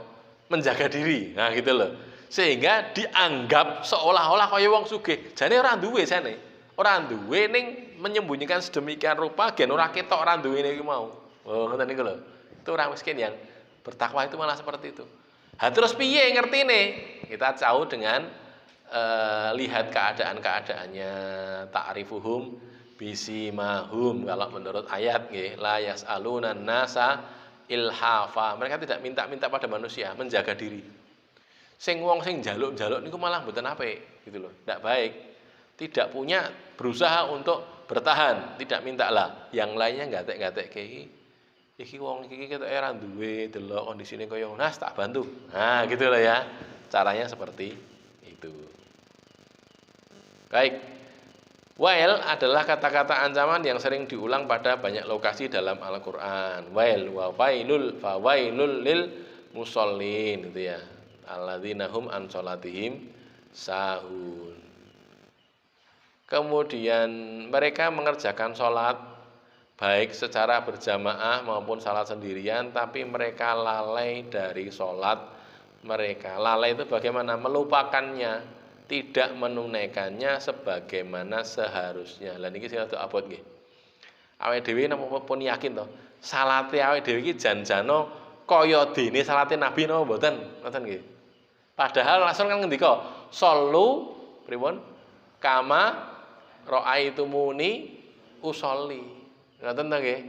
Menjaga diri. Nah gitu loh. Sehingga dianggap seolah-olah kaya wong sugih. Jane ora duwe jane. Ora duwe ning menyembunyikan sedemikian rupa gen ora ketok ora duwe iki mau. Oh, ngoten niku lho. Itu orang miskin yang bertakwa itu malah seperti itu. Ha terus piye ngertine? Kita tahu dengan lihat keadaan-keadaannya, ta'rifuhum bisimahum. Kalau menurut ayat nggih, la yasalunan nasa ilhafa. Mereka tidak minta-minta pada manusia, menjaga diri. Sing wong sing njaluk-njaluk niku malah mboten apik gitu loh. Tidak baik. Tidak punya berusaha untuk bertahan, tidak minta lah. Yang lainnya gatek-gatek iki wong iki ketok ora duwe, delok kondisine kaya ngono, tak bantu. Nah, gitu loh ya. Caranya seperti itu. Baik. Wail adalah kata-kata ancaman yang sering diulang pada banyak lokasi dalam Al-Qur'an. Wail wa fawailul lil musallin gitu ya. Alladzina hum an sholatihim sahun. Kemudian mereka mengerjakan sholat baik secara berjamaah maupun sholat sendirian, tapi mereka lalai dari sholat mereka. Lalai itu bagaimana? Melupakannya, tidak menunaikannya sebagaimana seharusnya. Lah niki sing rada abot nggih. Awake dhewe napa pun yakin to, salate awake dhewe iki jan-jano kaya dene salate Nabi napa mboten? Ngoten nggih. Padahal Rasul kan ngendika, "Shollu pripun? Kama ra'aitumuni usolli." Ngoten to nggih.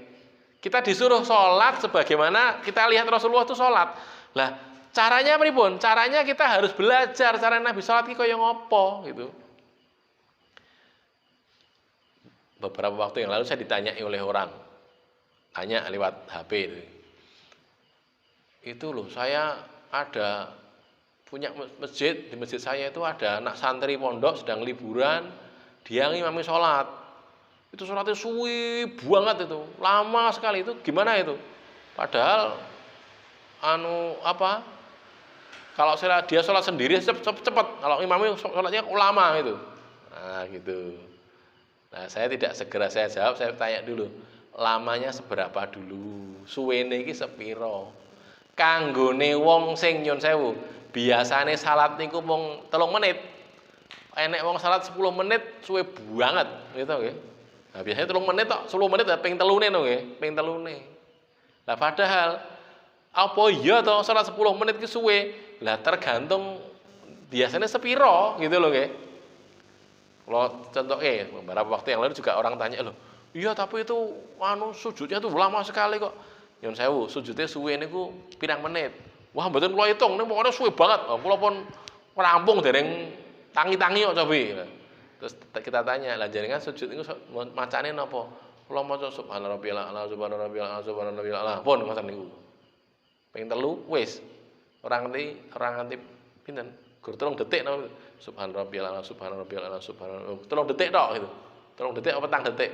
Kita disuruh sholat sebagaimana kita lihat Rasulullah itu sholat. Lah, caranya pripun? Caranya kita harus belajar cara Nabi sholat iki kaya ngopo gitu. Beberapa waktu yang lalu saya ditanyai oleh orang. Tanya lewat HP itu. Itu loh, saya ada punya masjid, di masjid saya itu ada anak santri pondok sedang liburan, dia ngimami sholat. Itu sholatnya suwi banget itu, lama sekali itu, gimana itu? Padahal kalau dia sholat sendiri cepat, kalau imamnya sholatnya lama itu. Nah gitu. Nah saya tidak segera saya jawab, saya tanya dulu, lamanya seberapa dulu? Suwene iki sepiro? Kanggone wong sing nyun sewu, biasane salat niku mung 3 menit. Enek wong salat 10 menit suwe banget, gitu nggih. Nah, biasanya 3 menit tok, 10 menit ping telune to nggih, ping telune. Lah padahal apa iya to salat 10 menit ki suwe? Lah tergantung biasanya sepiro gitu loh nggih. Kalau contohnya beberapa waktu yang lalu juga orang tanya loh, iya tapi itu sujudnya tuh lama sekali kok. Nyun sewu, sujudnya suwe niku pirang menit. Wah, mboten kula hitung, niku pokoknya suwe banget. Kula pun rampung dereng tangi-tangi kok cobi. Terus kita tanya, lah jenengan sujud niku macane napa? Kula maca subhanarabbiyal a'la, subhanarabbiyal a'la, subhanarabbiyal a'la. Pun ngoten niku. Ping 3 wis. Ora nganti pinten? Gur 3 detik napa? Subhanarabbiyal a'la, subhanarabbiyal a'la, subhanallah. 3 detik tok gitu. 3 detik apa 4 detik.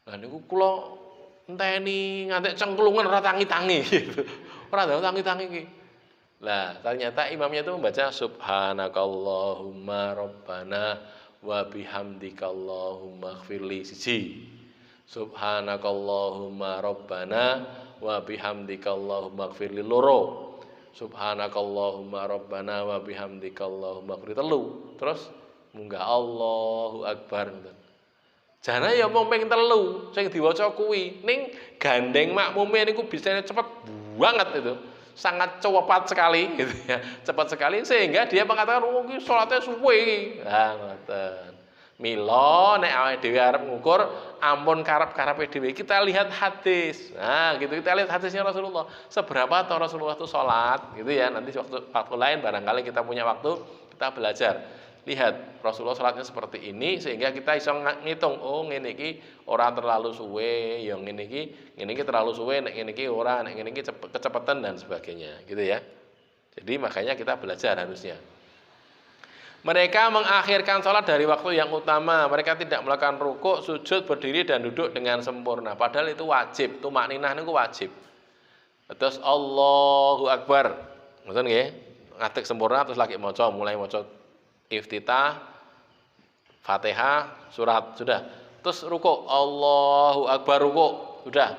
Lah niku kula enteni ngantek cengklungan ora tangi-tangi gitu. Ora tangi-tangi iki. Lah, ternyata imamnya itu membaca subhanakallahumma rabbana wa bihamdikallahumma ighfirli siji. Subhanakallahumma rabbana wa bihamdikallahumma ighfirli loro. Subhanakallahumma rabbana wa bihamdikallahumma ighfirli telu. Terus munggah Allahu akbar. Jane ya mung ping 3 sing diwaca kuwi, ning gandeng makmume niku bisanya cepet banget itu. Sangat cepat sekali gitu ya. Cepat sekali sehingga dia mengatakan, "Oh, iki salate suwe iki." Nah, ngoten. Mila nek awake dhewe arep ngukur ampun karep-karepe dhewe, kita lihat hadis. Nah, gitu kita lihat hadisnya Rasulullah. Seberapa tahu Rasulullah itu salat, gitu ya. Nanti waktu lain barangkali kita punya waktu, kita belajar. Lihat Rasulullah salatnya seperti ini sehingga kita iso ngitung, oh ngene iki ora terlalu suwe, yang ngene iki terlalu suwe, nek ngene iki ora, nek ngene iki kecepatan dan sebagainya, gitu ya. Jadi makanya kita belajar harusnya. Mereka mengakhirkan sholat dari waktu yang utama. Mereka tidak melakukan rukuk, sujud, berdiri dan duduk dengan sempurna. Padahal itu wajib. Tumakninah itu wajib. Terus Allahu Akbar. Ngoten nggih? Ngadeg sempurna terus lagi maca, mulai maca iftitah, Fatihah, surat, sudah. Terus rukuk, Allahu Akbar rukuk, sudah.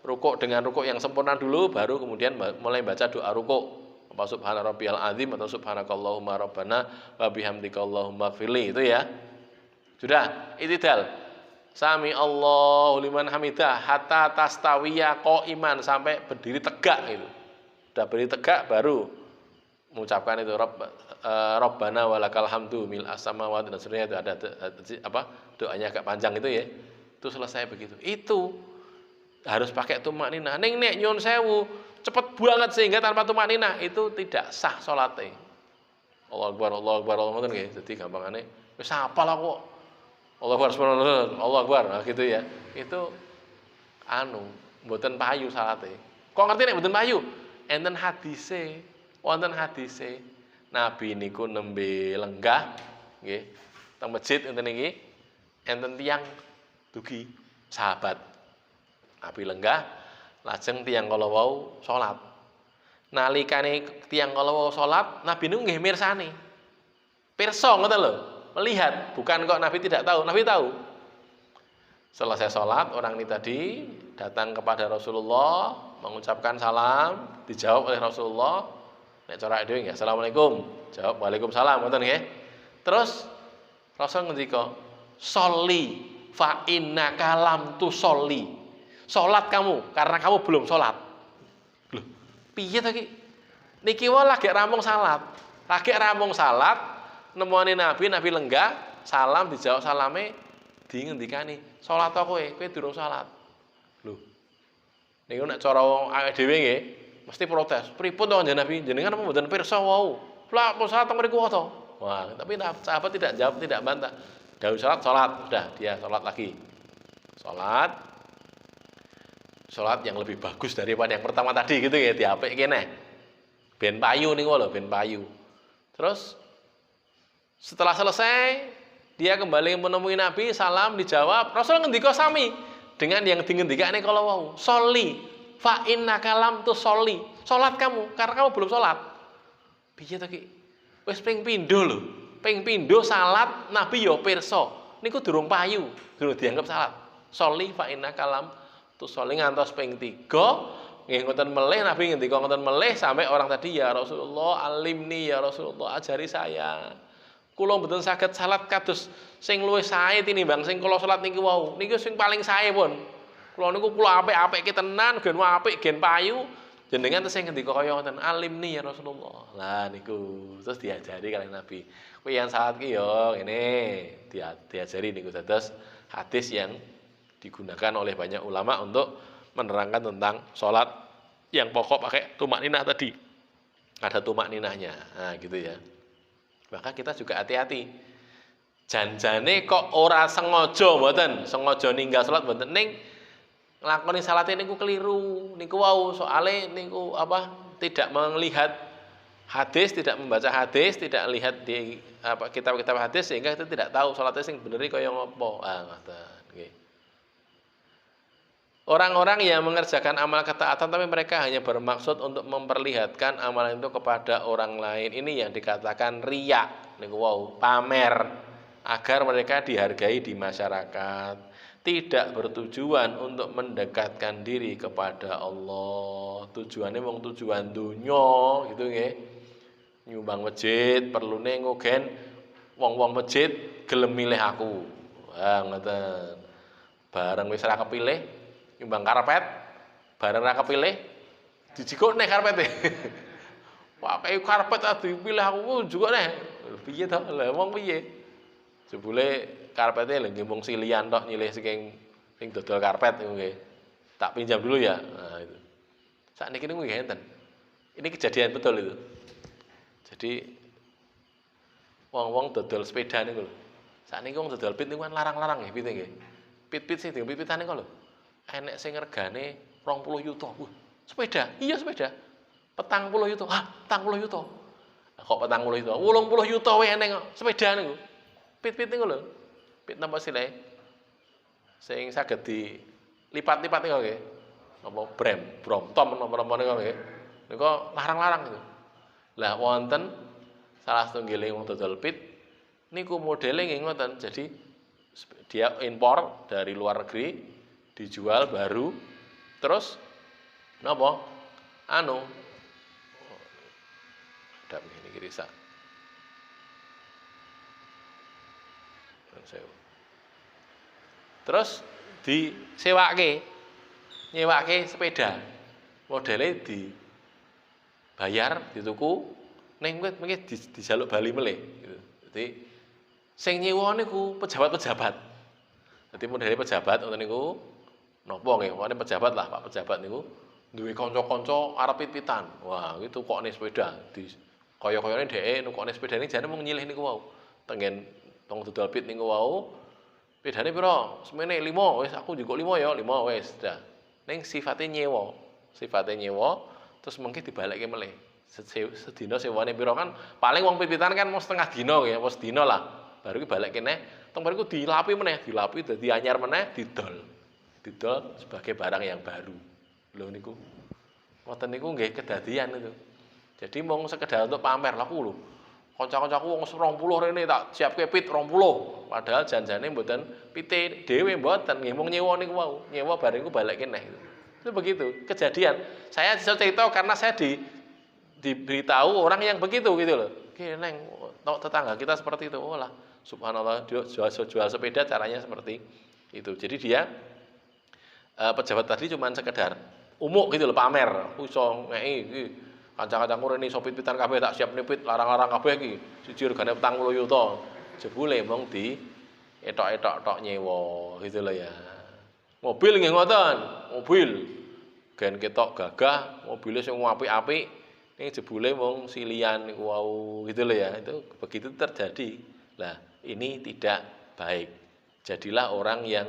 Rukuk dengan rukuk yang sempurna dulu, baru kemudian mulai baca doa rukuk. Apa subhana rabbiyal azim atau subhanakallahumma rabbana wa bihamdika allahumma ighfirli, itu ya. Sudah, itidal. Sami Allahu liman hamidah hatta tastawiya qaiman, sampai berdiri tegak itu. Sudah berdiri tegak baru mengucapkan itu Rabbana walakal hamdu mil as-samawati dan seterusnya, itu ada doanya agak panjang itu ya. Itu selesai begitu. Itu harus pakai tumakninah. Ning nek nyun sewu cepet banget sehingga tanpa tumakninah itu tidak sah salate. Allahu Akbar, Allahu Akbar, Allahu Akbar nggih. Dadi gampangane wis hafal aku. Allahu Akbar, Allahu Akbar, nah gitu ya. Itu mboten payu salate. Kok ngerti nek mboten payu? Enten hadise, wonten hadise. Nabi niku nembe lenggah nggih. Teng masjid enten niki enten tiyang dugi sahabat. Nabi lenggah, lajeng tiyang kala wau salat. Nalikane tiyang kala wau salat, Nabi niku nggih mirsani. Pirsa ngoten lho, melihat, bukan kok Nabi tidak tahu, Nabi tahu. Selesai salat, orang ini tadi datang kepada Rasulullah, mengucapkan salam, dijawab oleh Rasulullah. Nek cara dhewe nggih, Assalamualaikum. Jawab Waalaikumsalam, ngoten nggih. Terus Rasul ngendika, "Sholli fa innaka lam tusolli." Sholat kamu, karena kamu belum sholat. Loh, piye to iki? Niki wae lagi rampung salat. Lagi rampung salat, nemoni Nabi lenggah, salam dijawab salame, dingendikani, "Sholat to kowe durung sholat." Loh. Niku nek cara wong awake dhewe nggih, mesti protes. Pripun to Nabi? Jenengan apa mboten pirsa wau? Lah kok salat teng mriku to? Wah, tapi sahabat tidak jawab, tidak bantah. Dawuh sholat, sudah dia sholat lagi. Sholat yang lebih bagus daripada yang pertama tadi gitu ya, diapik kene. Ben payu niku lho, ben payu. Terus setelah selesai dia kembali menemui Nabi, salam dijawab. Rasul ngendika sami dengan yang dingendikane kala wau. Sholli fa innaka lam tusolli. Salat kamu karena kamu belum salat. Piye to ki? Wis ping pindho lho. Ping pindho salat Nabi ya pirsa. Niku durung payu, durung dianggap salat. Sholli fa innaka lam tusolli ngantos ping 3 nggih ngoten melih Nabi ngendika ngoten melih sampai orang tadi, "Ya Rasulullah, alimni ya Rasulullah, ajari saya. Kula mboten saged salat kados sing luwih sae tinimbang sing kula salat niki wau. Niki sing paling sae pun. Kula niku kula apik-apike tenan, gen apik, gen payu. Jenengan terus sing ngendika kaya ngoten, alimni ya Rasulullah." Lah niku terus diajari kalih Nabi. Kuwi yang salat ki ya ngene, diajari niku dados hadis yang digunakan oleh banyak ulama untuk menerangkan tentang sholat yang pokok pakai tumakninah tadi. Ada tumakninahnya, nah gitu ya. Maka kita juga hati-hati. Janjane kok ora sengaja mboten, sengaja ninggal sholat mboten, ning nglakoni salate niku keliru. Niku wau soale niku tidak melihat hadis, tidak membaca hadis, tidak lihat di kitab-kitab hadis sehingga kita tidak tahu salatnya sing bener kaya ngopo. Ah ngoten nggih. Orang-orang yang mengerjakan amal ketaatan tapi mereka hanya bermaksud untuk memperlihatkan amalan itu kepada orang lain. Ini yang dikatakan riya, niku wau, pamer agar mereka dihargai di masyarakat. Tidak bertujuan untuk mendekatkan diri kepada Allah. Tujuannya wong tujuan dunya gitu nggih. Nyumbang masjid, perlune ngogen wong-wong masjid gelem milih aku. Wah, ngoten. Bareng wis ra kepilih nyumbang karpet, bareng ra kepilih dijikokne karpete. Wah, kayak karpet dipilih aku juga nih. Piye to? Lah wong piye? Jebule karpete lho nggih silian tok nyilih sing dodol karpet niku nggih. Tak pinjam dulu ya. Nah, itu. Sakniki niku nggih enten. Ini kejadian betul itu. Jadi wong-wong dodol sepeda niku lho. Sakniki wong dodol pit niku kan larang-larang nggih pite nggih. Pit-pit sing dipit-pitan niku lho. Enek sing regane 20 yuta. Wah, sepeda. Iya sepeda. 40 yuta. Ah, 40 yuta. Kok 40 yuta? 80 yuta wae enek kok sepeda niku. Pit-pit niku lho. Pit napa sile? Sing saged dilipat-lipat niku nggih. Napa Brompton napa-napa niku nggih. Niku larang-larang itu. Lah wonten salah setunggiling wong dodol pit niku modele nggih ngoten. Jadi dia impor dari luar negeri, dijual baru, terus napa? Anu dap ini risak. Terus nyewake sepeda. Modele dibayar, dituku, ning mengke dijaluk bali melih gitu. Jadi sing nyewa niku pejabat-pejabat. Dadi modele pejabat ngoten niku napa nggih, pokoknya pejabat lah, Pak pejabat niku duwe kanca-kanca arep pit-pitan. Wah, itu kok nih sepeda di kaya-kayane dheke nukokne sepedane jane mung nyilih niku wau. Tengen tong dodol pit niku wau. Pedane pira? Semene 5, wis aku njukuk 5 ya, 5 wis dah. Ning sifate nyewa. Sifate nyewa terus mengke dibalekke melih. Sedina sewane pira kan paling wong pit-pitan kan mau setengah dina nggih, apa sedina lah. Baru ki balekke neh, teng bariku dilapi meneh, dilapi dadi anyar meneh, didol. Didol sebagai barang yang baru. Lho niku. Ngoten niku nggih kedadian itu. Jadi mung sekedar untuk pamer lah lho. Kanca-kancaku wong 20 rene tak siapke pit 20. Padahal janjane mboten pite dhewe mboten, nggih mung nyewa niku wau. Nyewa bareng ku balekke neh. Itu begitu kejadian. Saya bisa cerita karena saya diberitahu orang yang begitu gitu loh. Oke, neng tetangga kita seperti itu. Oh lah, subhanallah dia jual sepeda caranya seperti itu. Jadi dia pejabat tadi cuma sekedar umuk gitu loh, pamer. Aku iso ngeki iki kanca-kancaku rene iso pit-pitan kabeh tak siap nipit larang-larang kabeh iki. Siji regane 40 yuta. Jebule mung di etok-etok tok nyewa gitu loh ya. Mobil nggih ngoten, mobil. Gen ketok gagah, mobilnya sing apik-apik. Ini jebule mung silian niku wau gitu loh ya. Itu begitu terjadi. Lah, ini tidak baik. Jadilah orang yang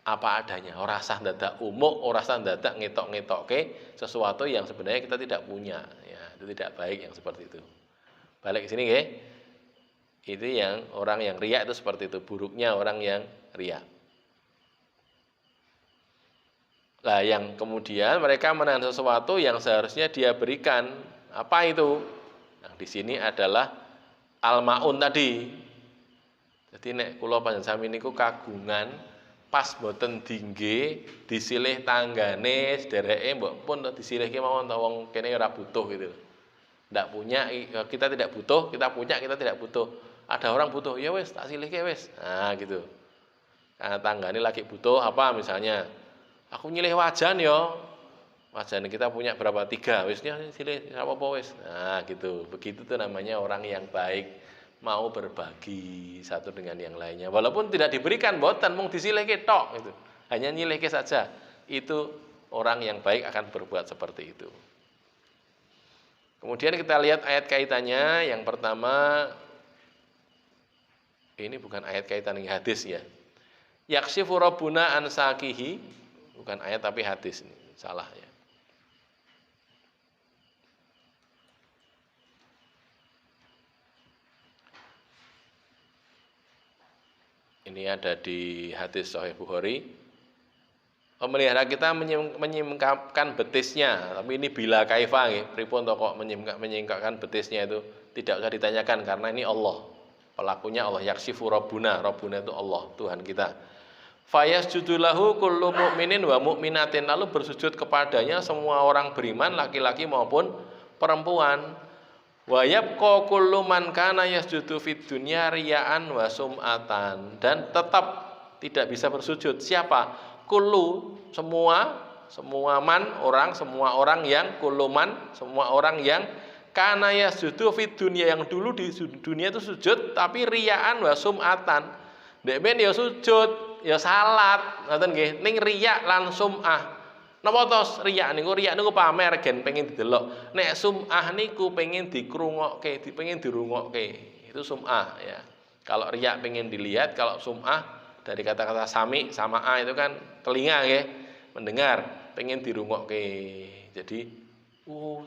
apa adanya, ora sah dadak umuk, ora sah dadak ngetok-ngetokke sesuatu yang sebenarnya kita tidak punya. Ya, itu tidak baik yang seperti itu. Balik ke sini nggih. Itu yang orang yang riya itu seperti itu, buruknya orang yang riya. Lah yang kemudian mereka menahan sesuatu yang seharusnya dia berikan. Apa itu? Nah, di sini adalah al-maun tadi. Jadi nek kula panjenengan niku kagungan pas boten dingge disilih tanggane sedereke mbok pun disilihke mawon ta wong kene ora butuh gitu. Ndak punya kita tidak butuh, kita punya kita tidak butuh. Ada orang butuh, ya wis tak silihke wis. Nah gitu. Nah, tanggane lagi butuh apa misalnya? Aku nyilih wajan ya. Wajan kita punya berapa? 3. Wisnya silih apa-apa wis. Nah, gitu. Begitu tuh namanya orang yang baik, mau berbagi satu dengan yang lainnya. Walaupun tidak diberikan mboten mung disilihke tok gitu. Hanya nyilihke saja. Itu orang yang baik akan berbuat seperti itu. Kemudian kita lihat ayat kaitannya. Yang pertama ini bukan ayat kaitan dengan hadis ya. Yakshifu rabbuna an sakihi, bukan ayat tapi hadis ini. Salah ya. Ini ada di hadis Sahih Bukhari. Pemelihara kita menyingkapkan betisnya, tapi ini bila kaifa nggih, pripun to kok menyingkapkan betisnya itu tidak usah ditanyakan karena ini Allah. Pelakunya Allah, yaksifu rabbuna. Rabbuna itu Allah, Tuhan kita. Fayasjudu lahu kullu mu'minin wa mu'minatin, lalu bersujud kepadanya semua orang beriman laki-laki maupun perempuan. Wa yabqa kullu man kana yasjudu fid dunya riya'an wa sum'atan, dan tetap tidak bisa bersujud siapa? Kullu, semua man orang, semua orang yang kullu man, semua orang yang kana yasjudu fid dunya, yang dulu di dunia itu sujud tapi riya'an wa sum'atan, Ndek ben ya sujud, ya salat, ngoten nggih. Ning riya lan sum'ah. Napa tos riya niku pamer gen pengen didelok. Nek sum'ah niku pengen dikrungokke, pengen dirungokke. Itu sum'ah ya. Kalau riya pengen dilihat, kalau sum'ah dari kata-kata sami sama a itu kan telinga nggih, mendengar, pengen dirungokke. Jadi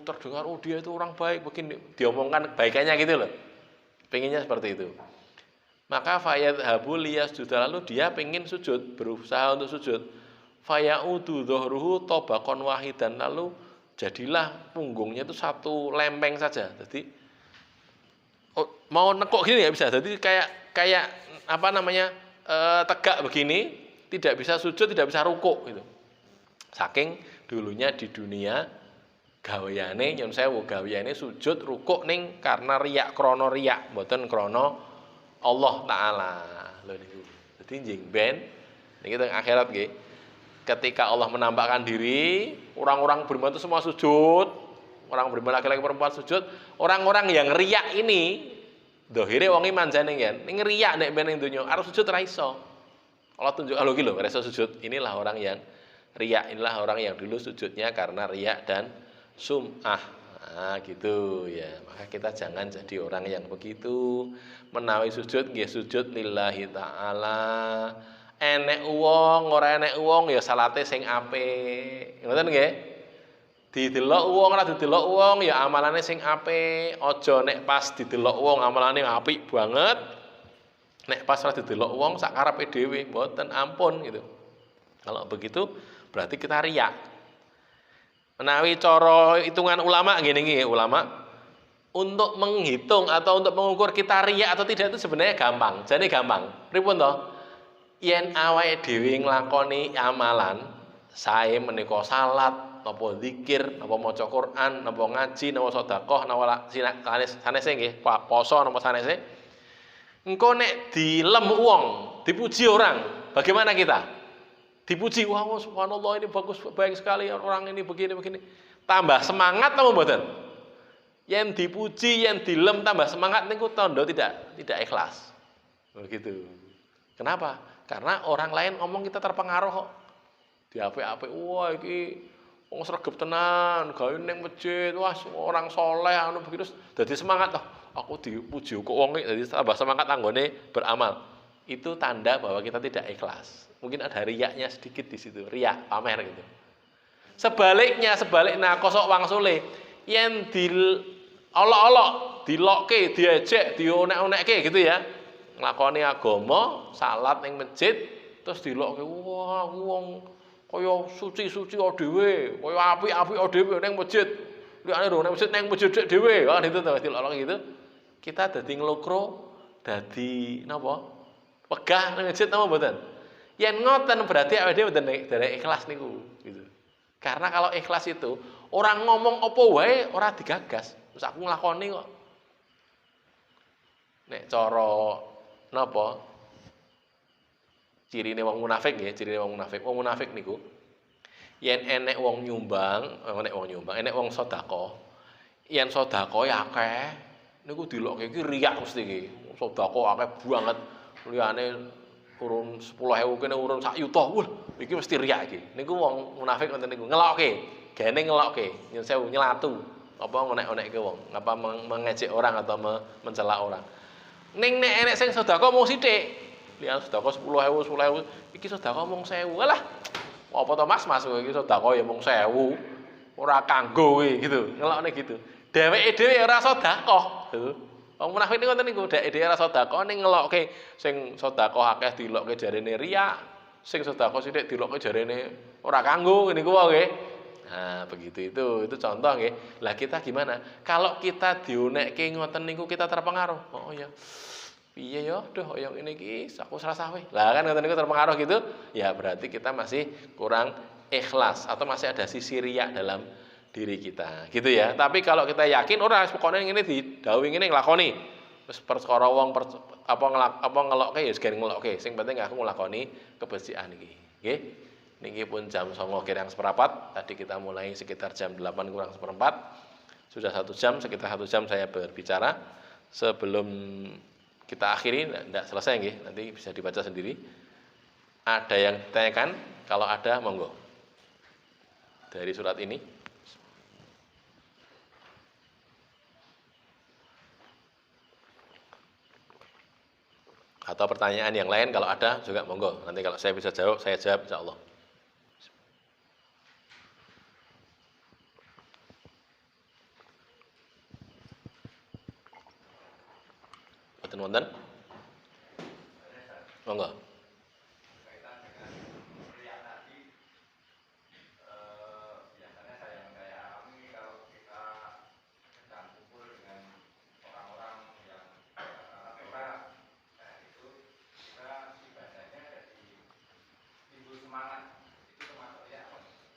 terdengar dia itu orang baik, begini diomongkan kebaikannya gitu loh. Pengennya seperti itu. Maka fayadhabu liyasjud, lalu dia pengen sujud, berusaha untuk sujud. Fayaudu dhahruhu tabaqan wahidan, lalu jadilah punggungnya itu satu lempeng saja. Jadi mau nekuk gini nggak bisa. Jadi kayak apa namanya tegak begini, tidak bisa sujud, tidak bisa rukuk gitu. Saking dulunya di dunia gaweane nyun sewu, gaweane sujud rukuk ning karena riya, krana riya, mboten krana Allah taala. Lho niku. Dadi njing ben niki teng akhirat nggih. Ketika Allah menampakkan diri, orang-orang beriman itu semua sujud, orang beriman laki-laki perempuan sujud, orang-orang yang riya ini dohire wonge manjane kan. Ning riya nek ben ning donya arep sujud ra iso. Allah tunjuk lho iki lho iso sujud. Inilah orang yang riya, inilah orang yang dulu sujudnya karena riya dan sum'ah. Nah, gitu ya. Maka kita jangan jadi orang yang begitu. Menawi sujud nggih sujud lillahi taala. Enek wong, ora enek wong ya salate sing apik. Ngoten nggih? Didelok wong ora didelok wong ya amalane sing apik. Aja nek pas didelok wong amalane apik banget. Nek pas ora didelok wong sak karepe dhewe, mboten ampun gitu. Kalau begitu berarti kita riya. Menawi cara hitungan ulama ngene iki, ulama untuk menghitung atau untuk mengukur kita riya atau tidak itu sebenarnya gampang. Jadi gampang. Pripun to? Yen awake dhewe nglakoni amalan sae menika salat, napa zikir, napa maca Quran, napa ngaji, napa sedekah, napa sanese nggih, poso napa sanese. Engko nek dilem wong, dipuji orang, bagaimana kita? Dipuji, wah subhanallah ini bagus, baik sekali orang ini begini. Tambah semangat napa mboten? Yen dipuji, yen dilem tambah semangat niku tanda tidak ikhlas. Begitu. Kenapa? Karena orang lain ngomong kita terpengaruh kok. Diapik-apik, wah iki wong sregep tenan, gawe ning masjid, wah orang soleh anu begitu. Dadi semangat toh. Aku dipuji kok wong dadi tambah semangat anggone beramal. Itu tanda bahwa kita tidak ikhlas. Mungkin ada riyaknya sedikit di situ, riyak, pamer gitu. Sebaliknya kosok wangsule yen olok-olok, dilokke, diejek, dionek-onekke gitu ya. Nglakoni agama, salat ning masjid, terus dilokke, wah wong kaya suci-suci dhewe, kaya apik-apik dhewe ning masjid. Liyane ning masjid ning masjid dhewe, kan itu terus dilok gitu. Kita dadi nglokro, dadi napa? Pegah ning masjid napa mboten? Yen ngoten berarti awake dhewe mboten ikhlas niku, gitu. Karena kalau ikhlas itu orang ngomong apa wae ora digagas. Terus aku nglakoni kok. Nek cara napa? Cirine wong munafik nggih, cirine wong munafik. Wong munafik niku yen enek wong nyumbang, enek wong sedekah. Yen sedekah akeh niku dilokke iki riyak mesti iki. Sedekah akeh banget. Liyane urun 10.000 kene urun 1 juta. Wah, iki mesti riyak iki. Niku wong munafik ngoten niku, ngelokke. Gene ngelokke, nyun sewu nyelatu. Apa ngonek-onekke wong, apa mengejek orang atau mencela orang. Ning nek enek sing sedekah mung sithik. Liyan sedekah 10.000, iki sedekah mung 1.000. Alah. Apa to Mas iki sedekah ya mung 1.000. Ora kanggo kuwi gitu. Ngelokne gitu. Dheweke dhewe ora sedekah. Wong munafik niku ngoten niku, dheweke dhewe ora sedekah ning ngelokke sing sedekah akeh dilokke jarene riya, sing sedekah sithik dilokke jarene ora kanggo niku wae nggih. Nah, begitu itu contoh nggih. Lah kita gimana? Kalau kita dionekke ngoten niku kita terpengaruh. Oh ya. Piye ya? Duh, yang ini iki aku serasa weh. Lah kan ngoten niku terpengaruh gitu, ya berarti kita masih kurang ikhlas atau masih ada sisi riya dalam diri kita. Gitu ya. Tapi kalau kita yakin ora pokoke ngene didhawuhi ngene nglakoni. Wis perkara wong apa ngelokke ya segene ngelokke. Sing penting aku nglakoni kebersihan iki. Nggih. Niki pun jam 09.00 kurang seperempat. Tadi kita mulai sekitar jam 8 kurang seperempat. Sudah 1 jam, sekitar 1 jam saya berbicara. Sebelum kita akhiri, tidak selesai nggih, nanti bisa dibaca sendiri. Ada yang ditanyakan? Kalau ada, monggo. Dari surat ini. Atau pertanyaan yang lain kalau ada juga monggo. Nanti kalau saya bisa jawab, saya jawab insyaallah. Boten wonten? Monggo.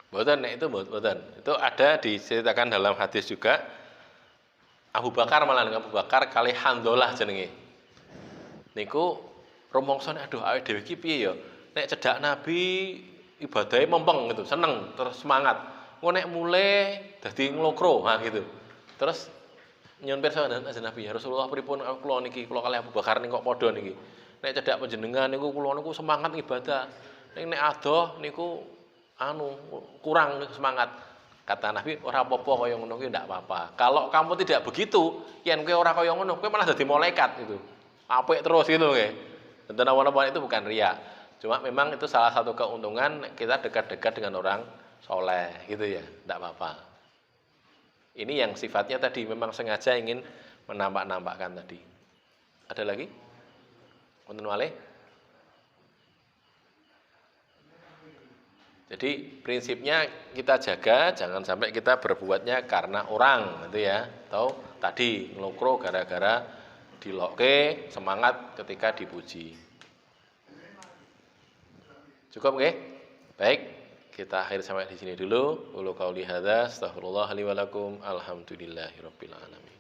Boten, itu boten. Itu ada diceritakan dalam hadis juga. Abu Bakar malah Abu Bakar kali Handolah jenenge. Niku rumongsane aduh awake dhewe iki piye ya? Nek cedhak Nabi ibadahe mempeng gitu, seneng, terus semangat. Engko nek mulai dadi nglokro, gitu. Terus nyuwun pirsa Kanjeng Nabi ya Rasulullah pripun kula niki kula kali Abu Bakar niki kok padha niki. Nek cedhak panjenengan niku kula niku semangat ibadah. Nek adoh niku kurang semangat. Kata Nabi, ora apa-apa kaya ngono kuwi ndak apa-apa. Kalau kamu tidak begitu, yen kowe ora kaya ngono, kowe malah dadi malaikat itu. Apik terus gitu nggih. Tentu napa-napa itu bukan riya. Cuma memang itu salah satu keuntungan kita dekat-dekat dengan orang soleh gitu ya, ndak apa-apa. Ini yang sifatnya tadi memang sengaja ingin menampak-nampakkan tadi. Ada lagi? Wonten malih? Jadi prinsipnya kita jaga jangan sampai kita berbuatnya karena orang gitu ya. Atau tadi ngelokro gara-gara dilokke semangat ketika dipuji. Cukup nggih? Baik, kita akhir sampai di sini dulu. Qulu qauli hadza astaghfirullah li wa lakum. Alhamdulillahirabbil alamin.